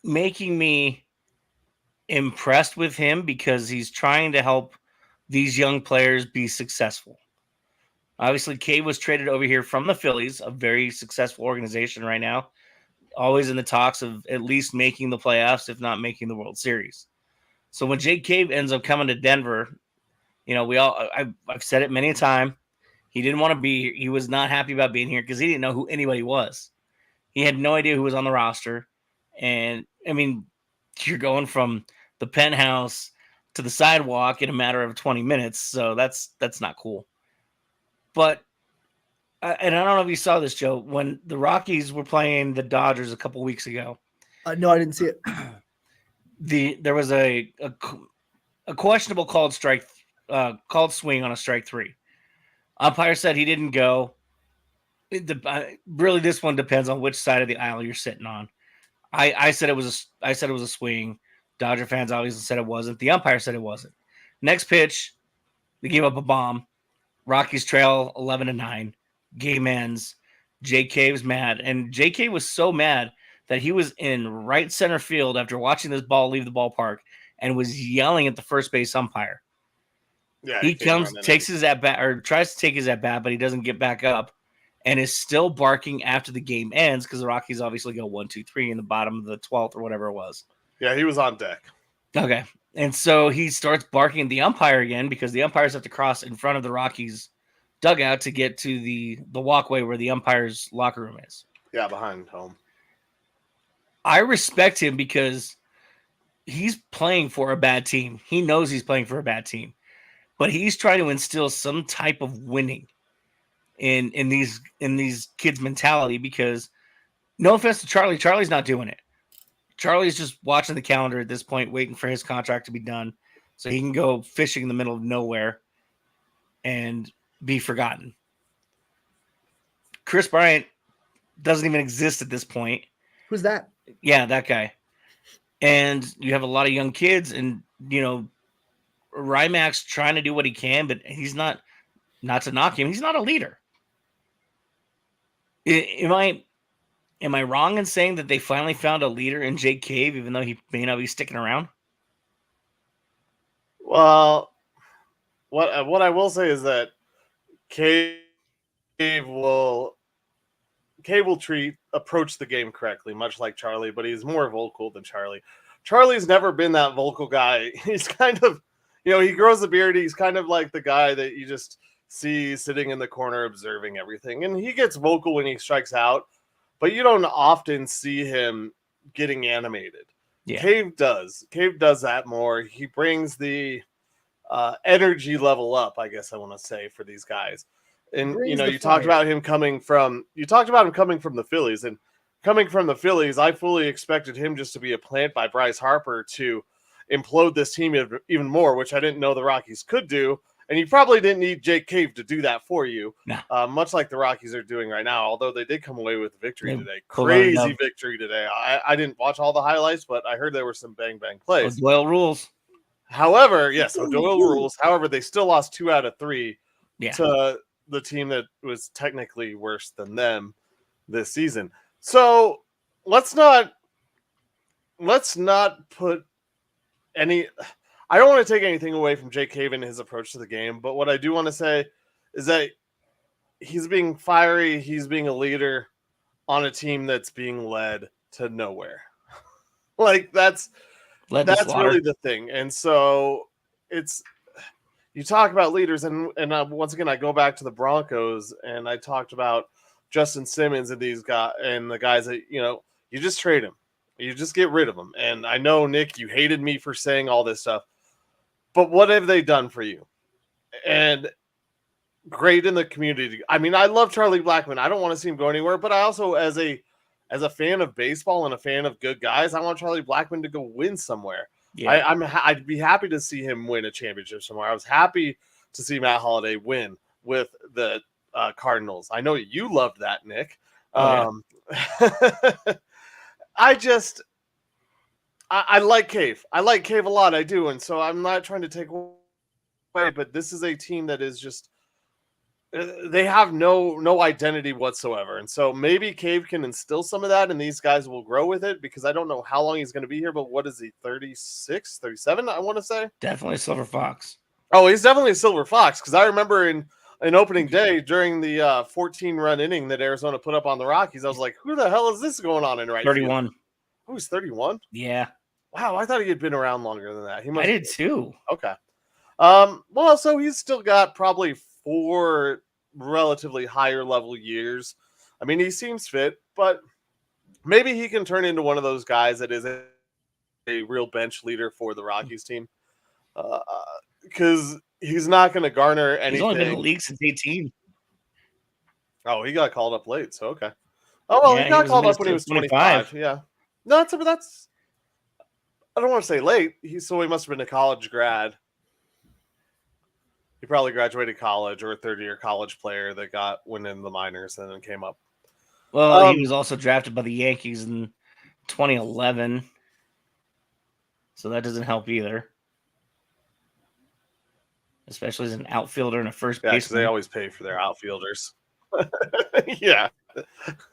[SPEAKER 2] making me impressed with him because he's trying to help these young players be successful. Obviously, Cave was traded over here from the Phillies, a very successful organization right now, always in the talks of at least making the playoffs, if not making the World Series. So when Jake Cave ends up coming to Denver, I've said it many a time. He didn't want to be here. He was not happy about being here because he didn't know who anybody was. He had no idea who was on the roster. And, I mean, you're going from the penthouse to the sidewalk in a matter of 20 minutes. So that's not cool. But, and I don't know if you saw this, Joe, when the Rockies were playing the Dodgers a couple weeks ago.
[SPEAKER 4] No, I didn't see it.
[SPEAKER 2] There was a questionable called swing on a strike 3. Umpire said he didn't go. Really, this one depends on which side of the aisle you're sitting on. I said it was a swing. Dodger fans obviously said it wasn't. The umpire said it wasn't. Next pitch, they gave up a bomb. Rockies trail 11-9. Game ends. Jake Cave's mad, and Jake Cave was so mad that he was in right center field after watching this ball leave the ballpark and was yelling at the first base umpire.
[SPEAKER 3] Yeah,
[SPEAKER 2] he takes his at bat or tries to take his at bat, but he doesn't get back up and is still barking after the game ends because the Rockies obviously go 1-2-3 in the bottom of the 12th or whatever it was.
[SPEAKER 3] Yeah, he was on deck.
[SPEAKER 2] Okay. And so he starts barking at the umpire again because the umpires have to cross in front of the Rockies dugout to get to the walkway where the umpire's locker room is.
[SPEAKER 3] Yeah, behind home.
[SPEAKER 2] I respect him because he's playing for a bad team. He knows he's playing for a bad team. But he's trying to instill some type of winning in these kids' mentality because, no offense to Charlie, Charlie's not doing it. Charlie's just watching the calendar at this point, waiting for his contract to be done so he can go fishing in the middle of nowhere and be forgotten. Chris Bryant doesn't even exist at this point.
[SPEAKER 4] Who's that?
[SPEAKER 2] Yeah, that guy. And you have a lot of young kids and, Rymack's trying to do what he can, but he's not to knock him. He's not a leader. Am I wrong in saying that they finally found a leader in Jake Cave, even though he may not be sticking around?
[SPEAKER 3] Well, what I will say is that Cave will approach the game correctly, much like Charlie, but he's more vocal than Charlie. Charlie's never been that vocal guy. He's kind of, he grows a beard. He's kind of like the guy that you just see sitting in the corner observing everything. And he gets vocal when he strikes out, but you don't often see him getting animated. Yeah. Cave does that more. He brings the energy level up, I guess I want to say, for these guys. And, you talked about him coming from the Phillies, and coming from the Phillies, I fully expected him just to be a plant by Bryce Harper to, implode this team even more, which I didn't know the Rockies could do. And you probably didn't need Jake Cave to do that for you, much like the Rockies are doing right now, although they did come away with a victory today. Crazy victory today. I didn't watch all the highlights, but I heard there were some bang-bang plays.
[SPEAKER 2] Doyle rules.
[SPEAKER 3] However, yes, Doyle rules. However, they still lost 2 out of 3 to the team that was technically worse than them this season. So let's not put any. I don't want to take anything away from Jake Cave and his approach to the game, but what I do want to say is that he's being fiery. He's being a leader on a team that's being led to nowhere. Like that's really the thing. And so you talk about leaders, and once again, I go back to the Broncos, and I talked about Justin Simmons and these guys and the guys that, you just trade them. You just get rid of them. And I know, Nick, you hated me for saying all this stuff, but what have they done for you? And great in the community. I mean, I love Charlie Blackmon. I don't want to see him go anywhere, but I also, as a fan of baseball and a fan of good guys, I want Charlie Blackmon to go win somewhere. Yeah. I'd be happy to see him win a championship somewhere. I was happy to see Matt Holliday win with the Cardinals. I know you loved that, Nick. I like Cave. I like Cave a lot. I do. And so I'm not trying to take away, but this is a team that is just, they have no identity whatsoever. And so maybe Cave can instill some of that, and these guys will grow with it, because I don't know how long he's going to be here, but what is he, 36, 37, I want to say?
[SPEAKER 2] Definitely a Silver Fox.
[SPEAKER 3] Oh, he's definitely a Silver Fox, because I remember in opening day during the 14-run inning that Arizona put up on the Rockies, I was like, who the hell is this going on in right
[SPEAKER 2] 31.
[SPEAKER 3] field? Oh, he's 31?
[SPEAKER 2] Yeah.
[SPEAKER 3] Wow, I thought he had been around longer than that.
[SPEAKER 2] I did too.
[SPEAKER 3] Okay. Well, so he's still got probably 4 relatively higher level years. I mean, he seems fit, but maybe he can turn into one of those guys that is a real bench leader for the Rockies team. Because he's not going to garner anything.
[SPEAKER 2] He's only been in the league since 18.
[SPEAKER 3] Oh, he got called up late, so okay. Oh, well, he got called up when he was 25. Yeah. No, that's I don't want to say late. He must have been a college grad. He probably graduated college, or a third-year college player that went in the minors and then came up.
[SPEAKER 2] Well, he was also drafted by the Yankees in 2011, so that doesn't help either. Especially as an outfielder and a first baseman.
[SPEAKER 3] Because they always pay for their outfielders. Yeah.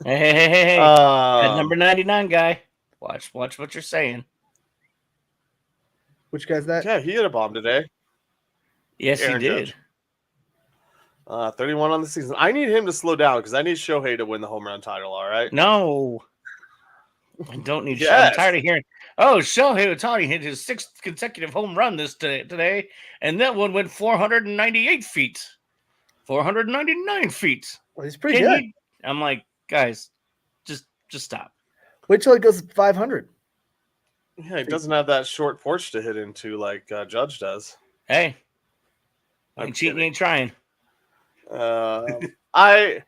[SPEAKER 2] Hey. That number 99 guy. Watch what you're saying.
[SPEAKER 4] Which guy's that?
[SPEAKER 3] Yeah, he hit a bomb today.
[SPEAKER 2] Yes, Aaron he did.
[SPEAKER 3] Judge. 31 on the season. I need him to slow down, because I need Shohei to win the home run title, all right?
[SPEAKER 2] No. I don't need Shohei. I'm tired of hearing, Shohei Ohtani hit his 6th consecutive home run today, and that one went 498 feet. 499 feet.
[SPEAKER 4] Well, he's pretty good.
[SPEAKER 2] I'm like, guys, just stop.
[SPEAKER 4] Wait till it goes 500.
[SPEAKER 3] Yeah, he doesn't have that short porch to hit into like Judge does.
[SPEAKER 2] Hey, ain't cheating, ain't trying.
[SPEAKER 3] Like I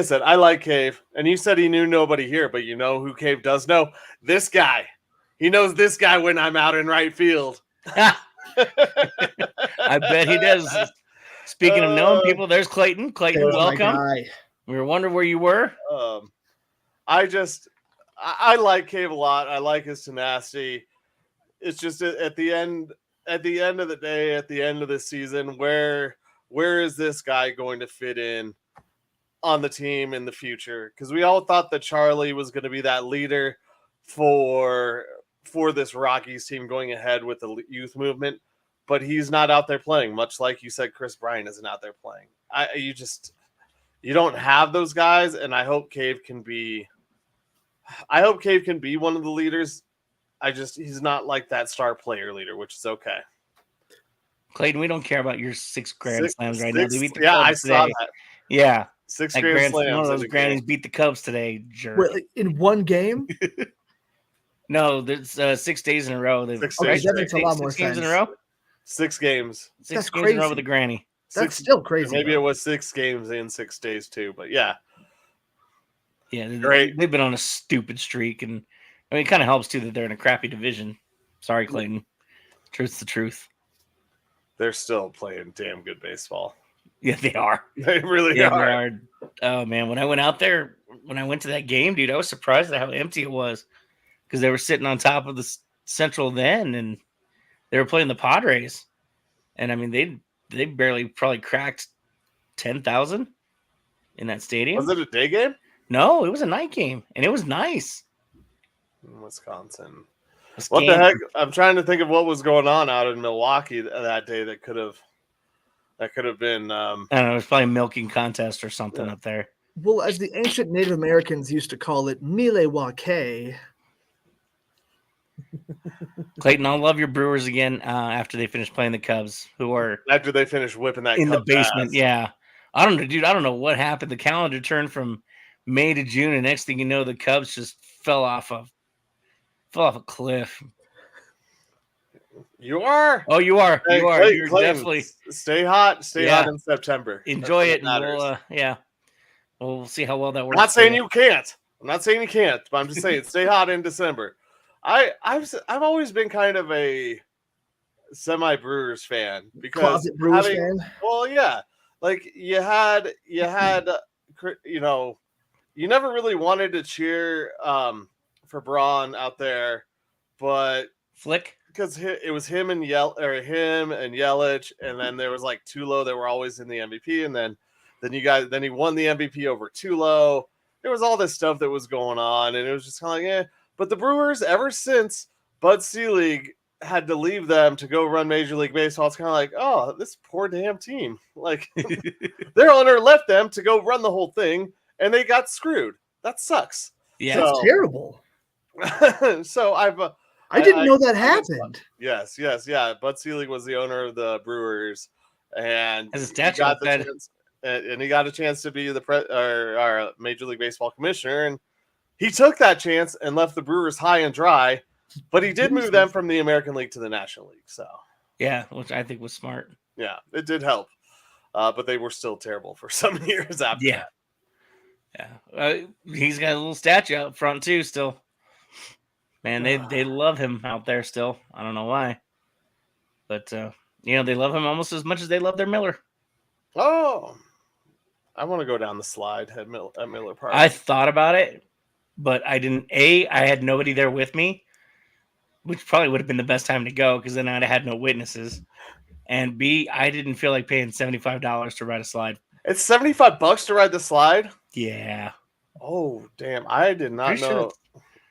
[SPEAKER 3] said, I like Cave, and you said he knew nobody here, but you know who Cave does know? This guy. He knows this guy when I'm out in right field.
[SPEAKER 2] I bet he does. Speaking of knowing people, there's Clayton. Clayton, welcome. We were wondering where you were.
[SPEAKER 3] I like Cave a lot. I like his tenacity. It's just at the end of the day, at the end of the season, where is this guy going to fit in on the team in the future? Because we all thought that Charlie was going to be that leader for this Rockies team going ahead with the youth movement, but he's not out there playing, much like you said Chris Bryant isn't out there playing. You don't have those guys, and I hope Cave can be one of the leaders. He's not like that star player leader, which is okay.
[SPEAKER 2] Clayton, we don't care about your 6 grand slams right now. They beat the
[SPEAKER 3] Cubs
[SPEAKER 2] I
[SPEAKER 3] today. Saw that.
[SPEAKER 2] Yeah.
[SPEAKER 3] 6 grand slams.
[SPEAKER 2] One of those grannies beat the Cubs today, jerk.
[SPEAKER 4] Wait, in one game?
[SPEAKER 2] No, there's 6 days in a row.
[SPEAKER 4] Okay, that makes a lot more sense.
[SPEAKER 2] 6 games in a row?
[SPEAKER 3] 6 games.
[SPEAKER 4] That's
[SPEAKER 2] 6 games
[SPEAKER 4] crazy.
[SPEAKER 2] in a row with a granny.
[SPEAKER 4] That's still crazy.
[SPEAKER 3] Maybe it was 6 games in 6 days too, but yeah.
[SPEAKER 2] Yeah,
[SPEAKER 3] great.
[SPEAKER 2] They've been on a stupid streak, and I mean, it kind of helps too that they're in a crappy division. Sorry, Clayton. Truth's the truth.
[SPEAKER 3] They're still playing damn good baseball.
[SPEAKER 2] Yeah, they are.
[SPEAKER 3] They really
[SPEAKER 2] Yeah,
[SPEAKER 3] are.
[SPEAKER 2] they are. Oh man, when I went out there, when I went to that game, dude, I was surprised at how empty it was because they were sitting on top of the Central then, and they were playing the Padres, and I mean they barely probably cracked 10,000 in that stadium.
[SPEAKER 3] Was it a day game?
[SPEAKER 2] No, it was a night game, and it was nice.
[SPEAKER 3] In Wisconsin.
[SPEAKER 2] This
[SPEAKER 3] What the
[SPEAKER 2] game-
[SPEAKER 3] heck? I'm trying to think of what was going on out in Milwaukee that day that could have been.
[SPEAKER 2] I don't know. It was probably a milking contest or something up there.
[SPEAKER 4] Well, as the ancient Native Americans used to call it, Milwaukee.
[SPEAKER 2] Clayton, I'll love your Brewers again after they finish playing the Cubs, who are
[SPEAKER 3] After they finish whipping that
[SPEAKER 2] in the
[SPEAKER 3] Cubs
[SPEAKER 2] basement.
[SPEAKER 3] ass.
[SPEAKER 2] Yeah, I don't know, dude. I don't know what happened. The calendar turned from May to June, and next thing you know, the Cubs just fell off a cliff.
[SPEAKER 3] You are.
[SPEAKER 2] Oh, you are.
[SPEAKER 3] Hey,
[SPEAKER 2] You are.
[SPEAKER 3] Clayton,
[SPEAKER 2] You're
[SPEAKER 3] Clayton,
[SPEAKER 2] definitely
[SPEAKER 3] stay hot. Stay
[SPEAKER 2] Yeah.
[SPEAKER 3] hot in September.
[SPEAKER 2] enjoy
[SPEAKER 3] That's
[SPEAKER 2] it,
[SPEAKER 3] what
[SPEAKER 2] and
[SPEAKER 3] matters.
[SPEAKER 2] we'll see how well that
[SPEAKER 3] I'm
[SPEAKER 2] works.
[SPEAKER 3] not saying
[SPEAKER 2] for
[SPEAKER 3] you can't. I'm not saying you can't, but I'm just saying stay hot in December. I've always been kind of a semi Brewers fan because
[SPEAKER 4] Closet Brewers
[SPEAKER 3] having,
[SPEAKER 4] fan.
[SPEAKER 3] well, yeah, like you had, you know, you never really wanted to cheer for Braun out there, but
[SPEAKER 2] Flick.
[SPEAKER 3] because it was him and Yelich, and then there was like Tulo that were always in the MVP, and then he won the MVP over Tulo. There was all this stuff that was going on, and it was just kind of like, eh. But the Brewers, ever since Bud Selig had to leave them to go run Major League Baseball, it's kind of like, oh, this poor damn team. Like their owner left them to go run the whole thing, and they got screwed. That sucks.
[SPEAKER 2] Yeah.
[SPEAKER 4] That's terrible.
[SPEAKER 3] So
[SPEAKER 4] I didn't know that
[SPEAKER 3] I
[SPEAKER 4] happened.
[SPEAKER 3] Yes. Bud Selig was the owner of the Brewers, and
[SPEAKER 2] As a
[SPEAKER 3] he
[SPEAKER 2] statue
[SPEAKER 3] got the
[SPEAKER 2] outside.
[SPEAKER 3] chance, and he got a chance to be our Major League Baseball commissioner, and he took that chance and left the Brewers high and dry. But he did move them from the American League to the National League, so
[SPEAKER 2] Yeah, which I think was smart.
[SPEAKER 3] yeah, it did help. But they were still terrible for some years after.
[SPEAKER 2] Yeah. Yeah. He's got a little statue out front too still. Man, they love him out there still. I don't know why. But they love him almost as much as they love their Miller.
[SPEAKER 3] Oh, I want to go down the slide at Miller Park.
[SPEAKER 2] I thought about it, but I didn't. I had nobody there with me, which probably would have been the best time to go because then I'd have had no witnesses. And B, I didn't feel like paying $75 to ride a slide.
[SPEAKER 3] It's $75 to ride the slide.
[SPEAKER 2] Yeah.
[SPEAKER 3] Oh, damn. I did not
[SPEAKER 2] Pretty sure
[SPEAKER 3] know.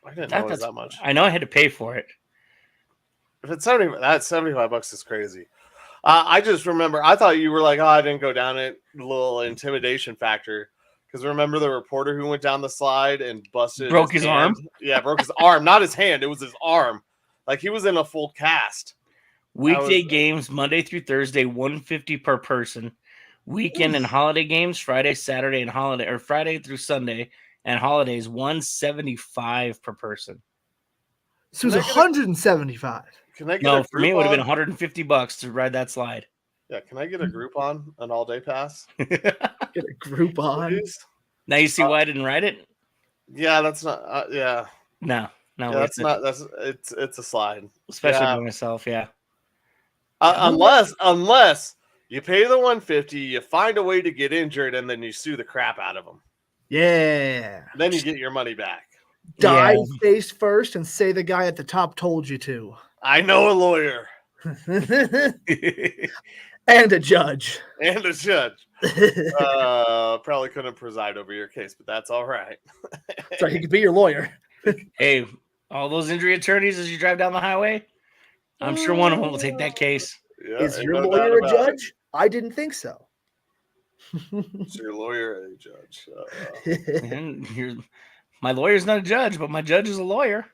[SPEAKER 3] I didn't know it was that much.
[SPEAKER 2] I know I had to pay for it.
[SPEAKER 3] If it's $75 is crazy. I just remember, I thought you were like, oh, I didn't go down it. A little intimidation factor. Because remember the reporter who went down the slide and
[SPEAKER 2] Broke his arm?
[SPEAKER 3] Yeah, broke his arm. Not his hand. It was his arm. Like he was in a full cast.
[SPEAKER 2] Weekday games, Monday through Thursday, $150 per person. Weekend and holiday games, Friday, Saturday, and holiday, or Friday through Sunday, and holidays, $175 per person.
[SPEAKER 4] So it was 175.
[SPEAKER 3] Can I get
[SPEAKER 2] No,
[SPEAKER 3] a
[SPEAKER 2] for me it would have been
[SPEAKER 3] Groupon?
[SPEAKER 2] $150 to ride that slide.
[SPEAKER 3] Yeah, can I get a Groupon, an all-day pass?
[SPEAKER 4] Get a group on.
[SPEAKER 3] Please?
[SPEAKER 2] Now you see why I didn't ride it?
[SPEAKER 3] Yeah, that's not. Yeah,
[SPEAKER 2] No,
[SPEAKER 3] yeah, that's not. That's it's a slide.
[SPEAKER 2] especially
[SPEAKER 3] yeah.
[SPEAKER 2] by myself. Yeah,
[SPEAKER 3] Unless you pay the 150, you find a way to get injured, and then you sue the crap out of them.
[SPEAKER 4] Yeah.
[SPEAKER 3] Then you get your money back.
[SPEAKER 4] Die face first and say the guy at the top told you to.
[SPEAKER 3] I know a lawyer
[SPEAKER 4] And a judge.
[SPEAKER 3] and a judge. Probably couldn't preside over your case, but that's all right.
[SPEAKER 4] So he could be your lawyer.
[SPEAKER 2] Hey, all those injury attorneys as you drive down the highway, I'm sure one of them will take that case.
[SPEAKER 3] Yeah,
[SPEAKER 4] Is
[SPEAKER 3] ain't
[SPEAKER 4] your
[SPEAKER 3] no
[SPEAKER 4] lawyer
[SPEAKER 3] doubt
[SPEAKER 4] a
[SPEAKER 3] about it.
[SPEAKER 4] judge? I didn't think so.
[SPEAKER 3] Is your lawyer a judge?
[SPEAKER 2] And my lawyer's not a judge, but my judge is a lawyer.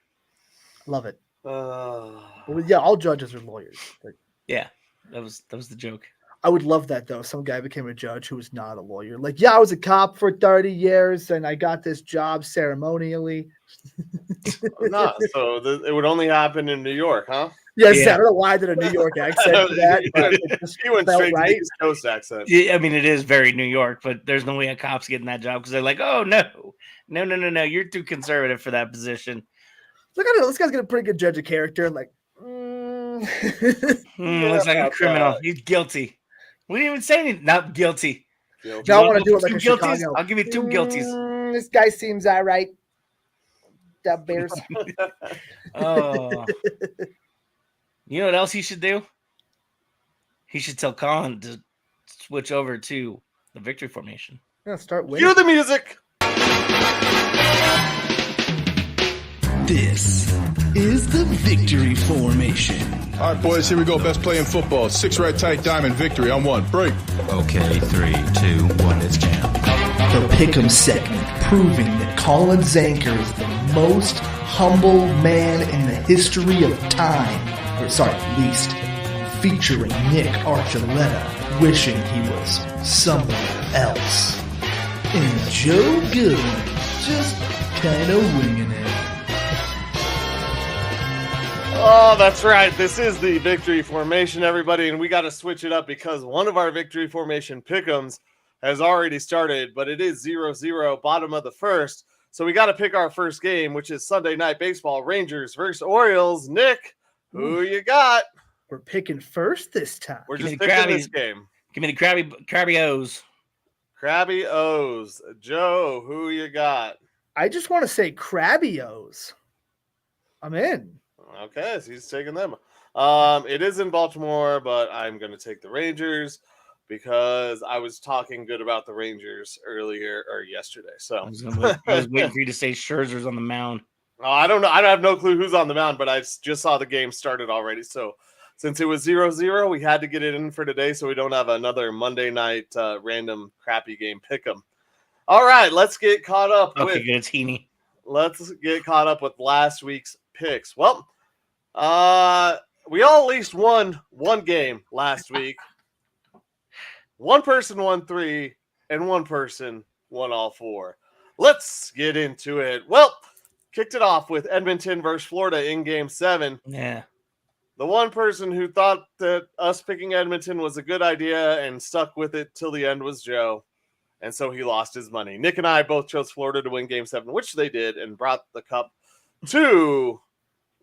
[SPEAKER 4] Love it.
[SPEAKER 3] Uh,
[SPEAKER 4] Well, yeah, all judges are lawyers. But
[SPEAKER 2] Yeah, that was the joke.
[SPEAKER 4] I would love that though. Some guy became a judge who was not a lawyer. Like, yeah, I was a cop for 30 years and I got this job ceremonially.
[SPEAKER 3] not so. It would only happen in New York, huh?
[SPEAKER 4] Yes,
[SPEAKER 2] Yeah.
[SPEAKER 4] I don't know why I did a New York accent for that, but it just
[SPEAKER 3] He went
[SPEAKER 4] felt
[SPEAKER 3] straight to
[SPEAKER 4] right.
[SPEAKER 3] the East Coast accent.
[SPEAKER 2] Yeah, I mean, it is very New York, but there's no way a cop's getting that job because they're like, oh, no, you're too conservative for that position.
[SPEAKER 4] Look at it. This guy's got a pretty good judge of character. Like,
[SPEAKER 2] Looks like a criminal. He's guilty. We didn't even say anything. Not guilty.
[SPEAKER 3] Guilty.
[SPEAKER 4] Don't want to do it like a
[SPEAKER 2] Two guilties?
[SPEAKER 4] Chicago.
[SPEAKER 2] I'll give you 2 guilties.
[SPEAKER 4] This guy seems all right. The Bears.
[SPEAKER 2] Oh. You know what else he should do? He should tell Colin to switch over to the victory formation.
[SPEAKER 4] Yeah, start winning.
[SPEAKER 3] Cue the music.
[SPEAKER 1] This is the victory formation.
[SPEAKER 5] All right, boys, here we go. Best play in football. 6 red tight diamond victory on 1. Break.
[SPEAKER 6] Okay, 3, 2, 1, it's jam.
[SPEAKER 1] The Pick'em segment proving that Colin Zanker is the most humble man in the history of time. Or sorry, least. Featuring Nick Archuleta wishing he was somewhere else. And Joe Goodwin just kind of winging it.
[SPEAKER 3] Oh, that's right. This is the victory formation, everybody, and we got to switch it up because one of our victory formation pick'ems has already started, but it is 0-0, bottom of the first. So we got to pick our first game, which is Sunday Night Baseball, Rangers versus Orioles. Nick, who you got?
[SPEAKER 4] We're picking first this time.
[SPEAKER 3] We're
[SPEAKER 2] Give me
[SPEAKER 3] just
[SPEAKER 2] the
[SPEAKER 3] picking
[SPEAKER 2] Krabby.
[SPEAKER 3] this game.
[SPEAKER 2] Give me the Krabby O's.
[SPEAKER 3] Krabby O's. Joe, who you got?
[SPEAKER 4] I just want to say Krabby-O's. I'm in.
[SPEAKER 3] Okay, so he's taking them. It is in Baltimore, but I'm going to take the Rangers because I was talking good about the Rangers earlier or yesterday. So
[SPEAKER 2] I was waiting for you to say Scherzer's on the mound.
[SPEAKER 3] I don't know. I have no clue who's on the mound, but I just saw the game started already. So since it was 0-0, we had to get it in for today so we don't have another Monday night random crappy game pick 'em. All right, let's get caught up
[SPEAKER 2] Okay,
[SPEAKER 3] with
[SPEAKER 2] good. It's Heaney.
[SPEAKER 3] let's get caught up with last week's picks. Well, we all at least won one game last week. One person won 3, and one person won all 4. Let's get into it. Well, kicked it off with Edmonton versus Florida in Game 7.
[SPEAKER 2] Yeah.
[SPEAKER 3] The one person who thought that us picking Edmonton was a good idea and stuck with it till the end was Joe. And so he lost his money. Nick and I both chose Florida to win Game 7, which they did, and brought the cup to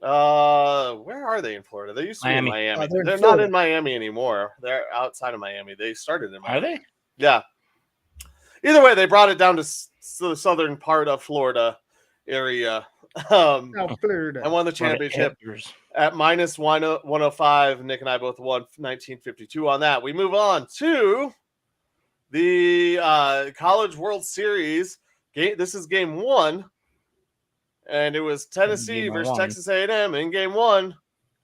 [SPEAKER 3] where are they in Florida? They used to be in Miami. They're not in Miami anymore. They're outside of Miami. They started in Miami.
[SPEAKER 2] Are they?
[SPEAKER 3] Yeah. Either way, they brought it down to the southern part of Florida area.
[SPEAKER 4] Florida.
[SPEAKER 3] I won the championship at minus 105. Nick and I both won 1952 on that. We move on to the College World Series. This is Game 1. And it was Tennessee versus Texas A&M in Game 1.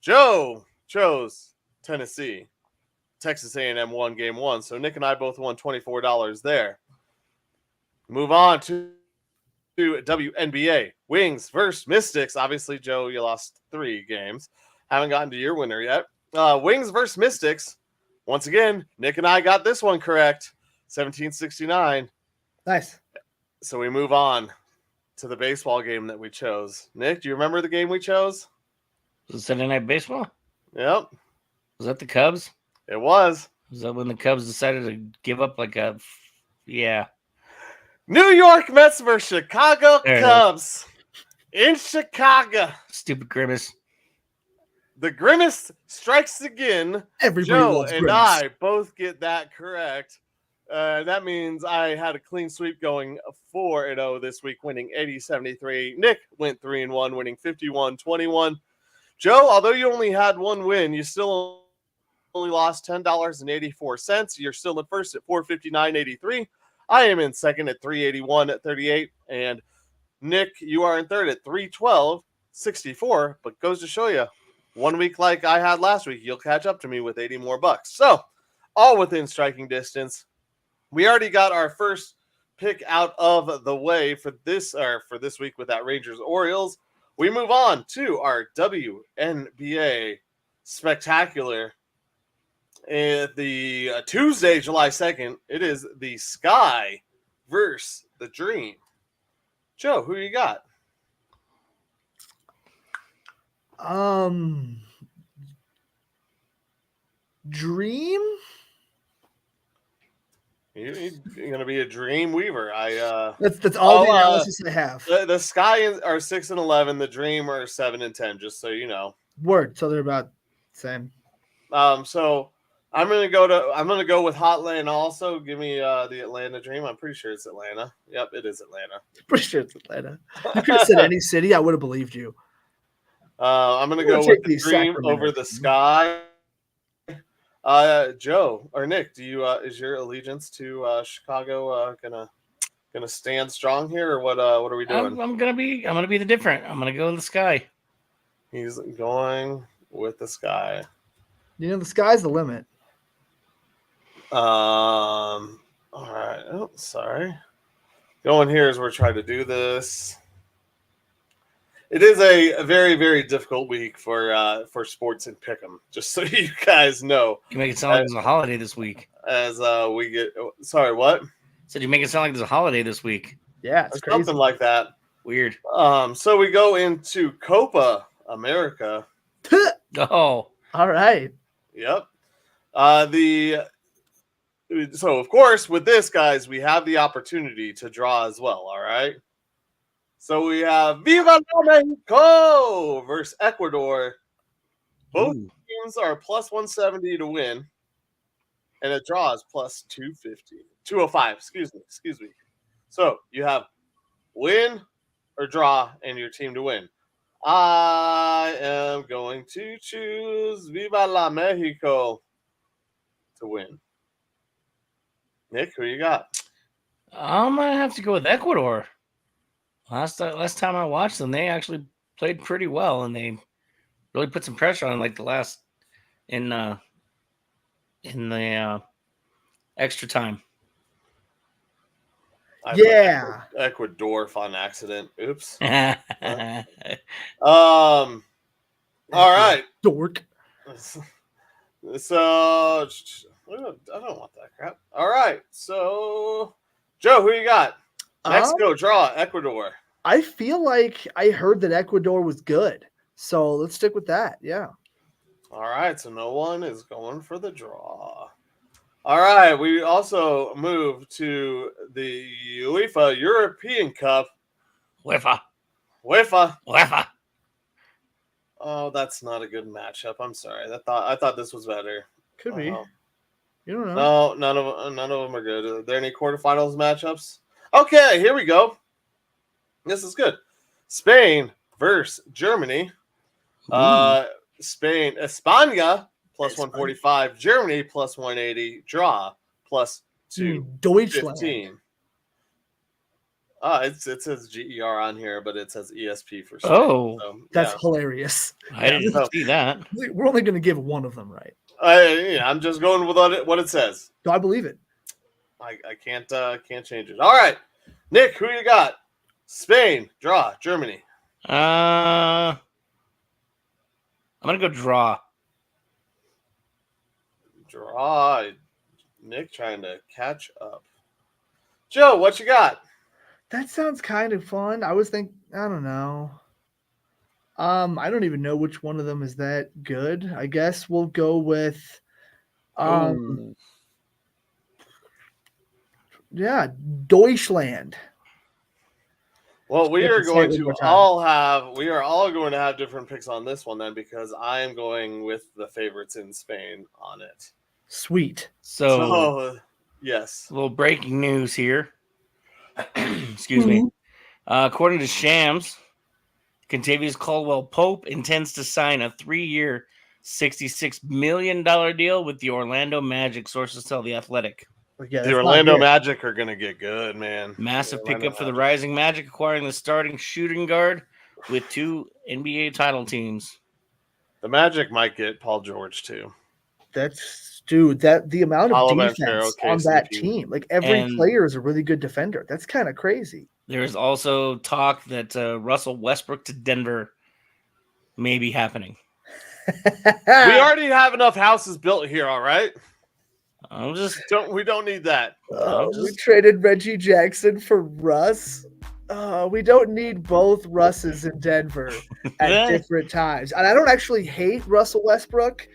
[SPEAKER 3] Joe chose Tennessee. Texas A&M won Game 1. So Nick and I both won $24 there. Move on to WNBA. Wings versus Mystics. Obviously, Joe, you lost 3 games. Haven't gotten to your winner yet. Wings versus Mystics. Once again, Nick and I got this one correct. 1769.
[SPEAKER 4] Nice.
[SPEAKER 3] So we move on to the baseball game that we chose. Nick, do you remember the game we chose?
[SPEAKER 2] Was it Sunday Night Baseball?
[SPEAKER 3] Yep.
[SPEAKER 2] Was that the Cubs?
[SPEAKER 3] It was.
[SPEAKER 2] Was that when the Cubs decided to give up yeah.
[SPEAKER 3] New York Mets versus Chicago Cubs in Chicago.
[SPEAKER 2] Stupid Grimace.
[SPEAKER 3] The Grimace strikes again.
[SPEAKER 4] Everybody
[SPEAKER 3] Joe
[SPEAKER 4] loves
[SPEAKER 3] and
[SPEAKER 4] Grimace.
[SPEAKER 3] I both get that correct. That means I had a clean sweep going 4-0 this week, winning 80-73. Nick went 3-1, winning 51-21. Joe, although you only had one win, you still only lost $10.84. You're still in first at $459.83. I am in second at $381.38. And Nick, you are in third at $312.64. But goes to show you, 1 week like I had last week, you'll catch up to me with 80 more bucks. So, all within striking distance. We already got our first pick out of the way for this week with that Rangers Orioles. We move on to our WNBA spectacular. The Tuesday, July 2nd, it is the Sky versus the Dream. Joe, who you got?
[SPEAKER 4] Dream?
[SPEAKER 3] You're going to be a Dream Weaver.
[SPEAKER 4] That's all the analysis I have.
[SPEAKER 3] The Sky are 6-11. The Dream are 7-10. Just so you know.
[SPEAKER 4] Word. So they're about Same.
[SPEAKER 3] So I'm gonna go with Hotland also. Give me the Atlanta Dream. I'm pretty sure it's Atlanta. Yep, it is Atlanta.
[SPEAKER 4] Pretty sure it's Atlanta. You could have said any city. I would have believed you.
[SPEAKER 3] I'm gonna
[SPEAKER 4] I'm gonna
[SPEAKER 3] go with
[SPEAKER 4] take
[SPEAKER 3] the
[SPEAKER 4] the
[SPEAKER 3] Dream
[SPEAKER 4] Sacramento
[SPEAKER 3] over the
[SPEAKER 4] Dream.
[SPEAKER 3] Sky. Joe or Nick, do you is your allegiance to Chicago gonna stand strong here, or what are we doing?
[SPEAKER 2] I'm gonna be the different. I'm gonna go with the Sky.
[SPEAKER 3] He's going with the Sky.
[SPEAKER 4] You know, the sky's the limit.
[SPEAKER 3] All right. Oh, sorry. Going here is we're trying to do this. It is a very, very difficult week for sports and pick'em. Just so you guys know,
[SPEAKER 2] You make it sound like there's a holiday this week.
[SPEAKER 3] as we get. Sorry, what?
[SPEAKER 2] Said you make it sound like there's a holiday this week.
[SPEAKER 4] Yeah, it's
[SPEAKER 3] Or
[SPEAKER 4] crazy.
[SPEAKER 3] something like that.
[SPEAKER 2] Weird.
[SPEAKER 3] So we go into Copa America.
[SPEAKER 2] Oh,
[SPEAKER 4] All right.
[SPEAKER 3] Yep. So of course with this, guys, we have the opportunity to draw as well. All right. So we have Viva la Mexico versus Ecuador. Both
[SPEAKER 2] ooh.
[SPEAKER 3] teams are plus 170 to win, and a draw is plus 205. Excuse me. So you have win or draw and your team to win. I am going to choose Viva la Mexico to win. Nick, who you got?
[SPEAKER 2] I'm gonna have to go with Ecuador. Last time I watched them, they actually played pretty well, and they really put some pressure on like the last in the extra time.
[SPEAKER 3] I
[SPEAKER 4] Yeah.
[SPEAKER 3] put Ecuador on accident. Oops.
[SPEAKER 2] That's
[SPEAKER 3] All right.
[SPEAKER 4] Dork.
[SPEAKER 3] So I don't want that crap. All right. So Joe, who you got? Mexico draw Ecuador.
[SPEAKER 4] I feel like I heard that Ecuador was good. So let's stick with that. Yeah.
[SPEAKER 3] All right. So no one is going for the draw. All right. We also move to the UEFA European Cup.
[SPEAKER 2] UEFA.
[SPEAKER 3] Oh, that's not a good matchup. I'm sorry. I thought this was better.
[SPEAKER 4] Could be.
[SPEAKER 3] Oh.
[SPEAKER 4] You don't know.
[SPEAKER 3] No, none of them are good. Are there any quarterfinals matchups? Okay, here we go. This is good. Spain versus Germany. España plus 145. Germany plus 180. Draw plus 215. It says GER on here, but it says ESP for Spain.
[SPEAKER 2] Oh,
[SPEAKER 3] so,
[SPEAKER 4] That's hilarious.
[SPEAKER 2] I didn't see that.
[SPEAKER 4] We're only going to give one of them right.
[SPEAKER 3] I'm just going with what it says.
[SPEAKER 4] Do I believe it?
[SPEAKER 3] I can't change it. All right, Nick, who you got? Spain, draw. Germany.
[SPEAKER 2] I'm gonna go draw.
[SPEAKER 3] Draw. Nick trying to catch up. Joe, what you got?
[SPEAKER 4] That sounds kind of fun. I don't know. I don't even know which one of them is that good. I guess we'll go with Deutschland.
[SPEAKER 3] Well, we are
[SPEAKER 4] all
[SPEAKER 3] going to have different picks on this one then, because I am going with the favorites in Spain on it.
[SPEAKER 4] Sweet.
[SPEAKER 2] So
[SPEAKER 3] yes.
[SPEAKER 2] A little breaking news here. Excuse me. According to Shams, Contavious Caldwell Pope intends to sign a 3-year, $66 million deal with the Orlando Magic, sources tell The Athletic.
[SPEAKER 4] Yeah,
[SPEAKER 3] the Orlando Magic are going to get good, man.
[SPEAKER 2] Massive pickup for the Rising Magic, acquiring the starting shooting guard with 2 NBA title teams.
[SPEAKER 3] The Magic might get Paul George too.
[SPEAKER 4] That the amount of defense on that
[SPEAKER 3] KCP.
[SPEAKER 4] team, like every player is a really good defender. That's kind of crazy.
[SPEAKER 2] There's also talk that Russell Westbrook to Denver may be happening.
[SPEAKER 3] We already have enough houses built here, all right? We don't need that.
[SPEAKER 4] We traded Reggie Jackson for Russ. We don't need both Russes in Denver at different times. And I don't actually hate Russell Westbrook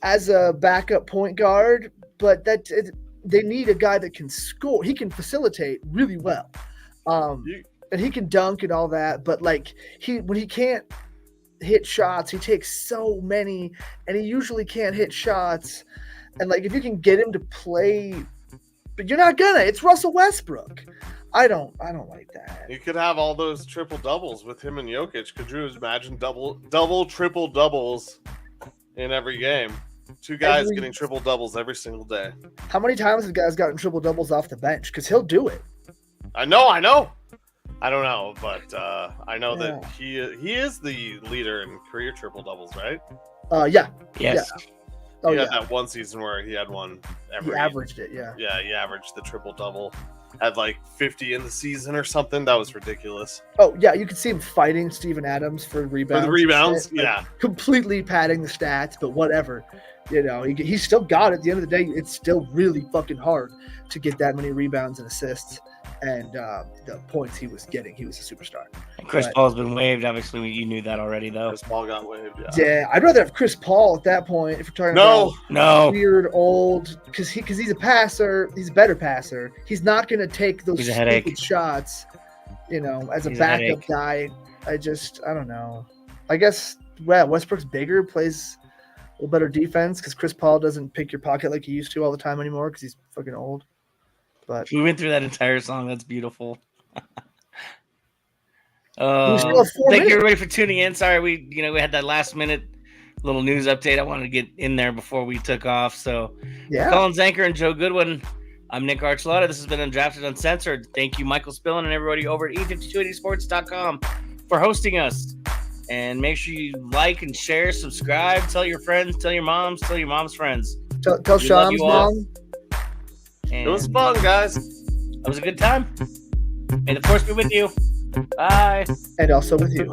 [SPEAKER 4] as a backup point guard, but they need a guy that can score. He can facilitate really well. And he can dunk and all that, but like when he can't hit shots. He takes so many, and he usually can't hit shots. And like, if you can get him to play, but you're not gonna. It's Russell Westbrook. I don't like that.
[SPEAKER 3] You could have all those triple doubles with him and Jokic. Could you imagine double triple doubles in every game? Two guys getting triple doubles every single day.
[SPEAKER 4] How many times have guys gotten triple doubles off the bench? Because he'll do it.
[SPEAKER 3] I know. I don't know, but I know that he is the leader in career triple doubles, right?
[SPEAKER 4] Yeah.
[SPEAKER 2] Yes.
[SPEAKER 4] Yeah. Oh,
[SPEAKER 3] he had that one season where he had one every.
[SPEAKER 4] He averaged it, yeah.
[SPEAKER 3] Yeah, he averaged the triple double. Had like 50 in the season or something. That was ridiculous.
[SPEAKER 4] Oh yeah, you could see him fighting Steven Adams for rebounds.
[SPEAKER 3] For the rebounds,
[SPEAKER 4] like,
[SPEAKER 3] yeah.
[SPEAKER 4] Completely padding the stats, but whatever. You know, he still got it. At the end of the day, it's still really fucking hard to get that many rebounds and assists. And the points he was getting, he was a superstar.
[SPEAKER 2] And Chris Paul's been waived. Obviously, you knew that already, though.
[SPEAKER 3] Chris Paul got waived.
[SPEAKER 4] Yeah, I'd rather have Chris Paul at that point if we're talking about weird old, because he's a passer. He's a better passer. He's not going to take those stupid shots. You know, as a backup guy, I don't know. I guess Westbrook's bigger, plays a little better defense because Chris Paul doesn't pick your pocket like he used to all the time anymore because he's fucking old. But
[SPEAKER 2] we went through that entire song. That's beautiful.
[SPEAKER 4] Thank
[SPEAKER 2] you everybody for tuning in. Sorry, we had that last minute little news update. I wanted to get in there before we took off. So Colin Zanker and Joe Goodwin. I'm Nick Archuleta. This has been Undrafted Uncensored. Thank you, Michael Spillane, and everybody over at e5280sports.com for hosting us. And make sure you like and share, subscribe, tell your friends, tell your moms, tell your mom's friends.
[SPEAKER 4] Tell Sean's mom.
[SPEAKER 3] And it was fun, guys.
[SPEAKER 2] It was a good time. May the force be with you. Bye.
[SPEAKER 4] And also with you.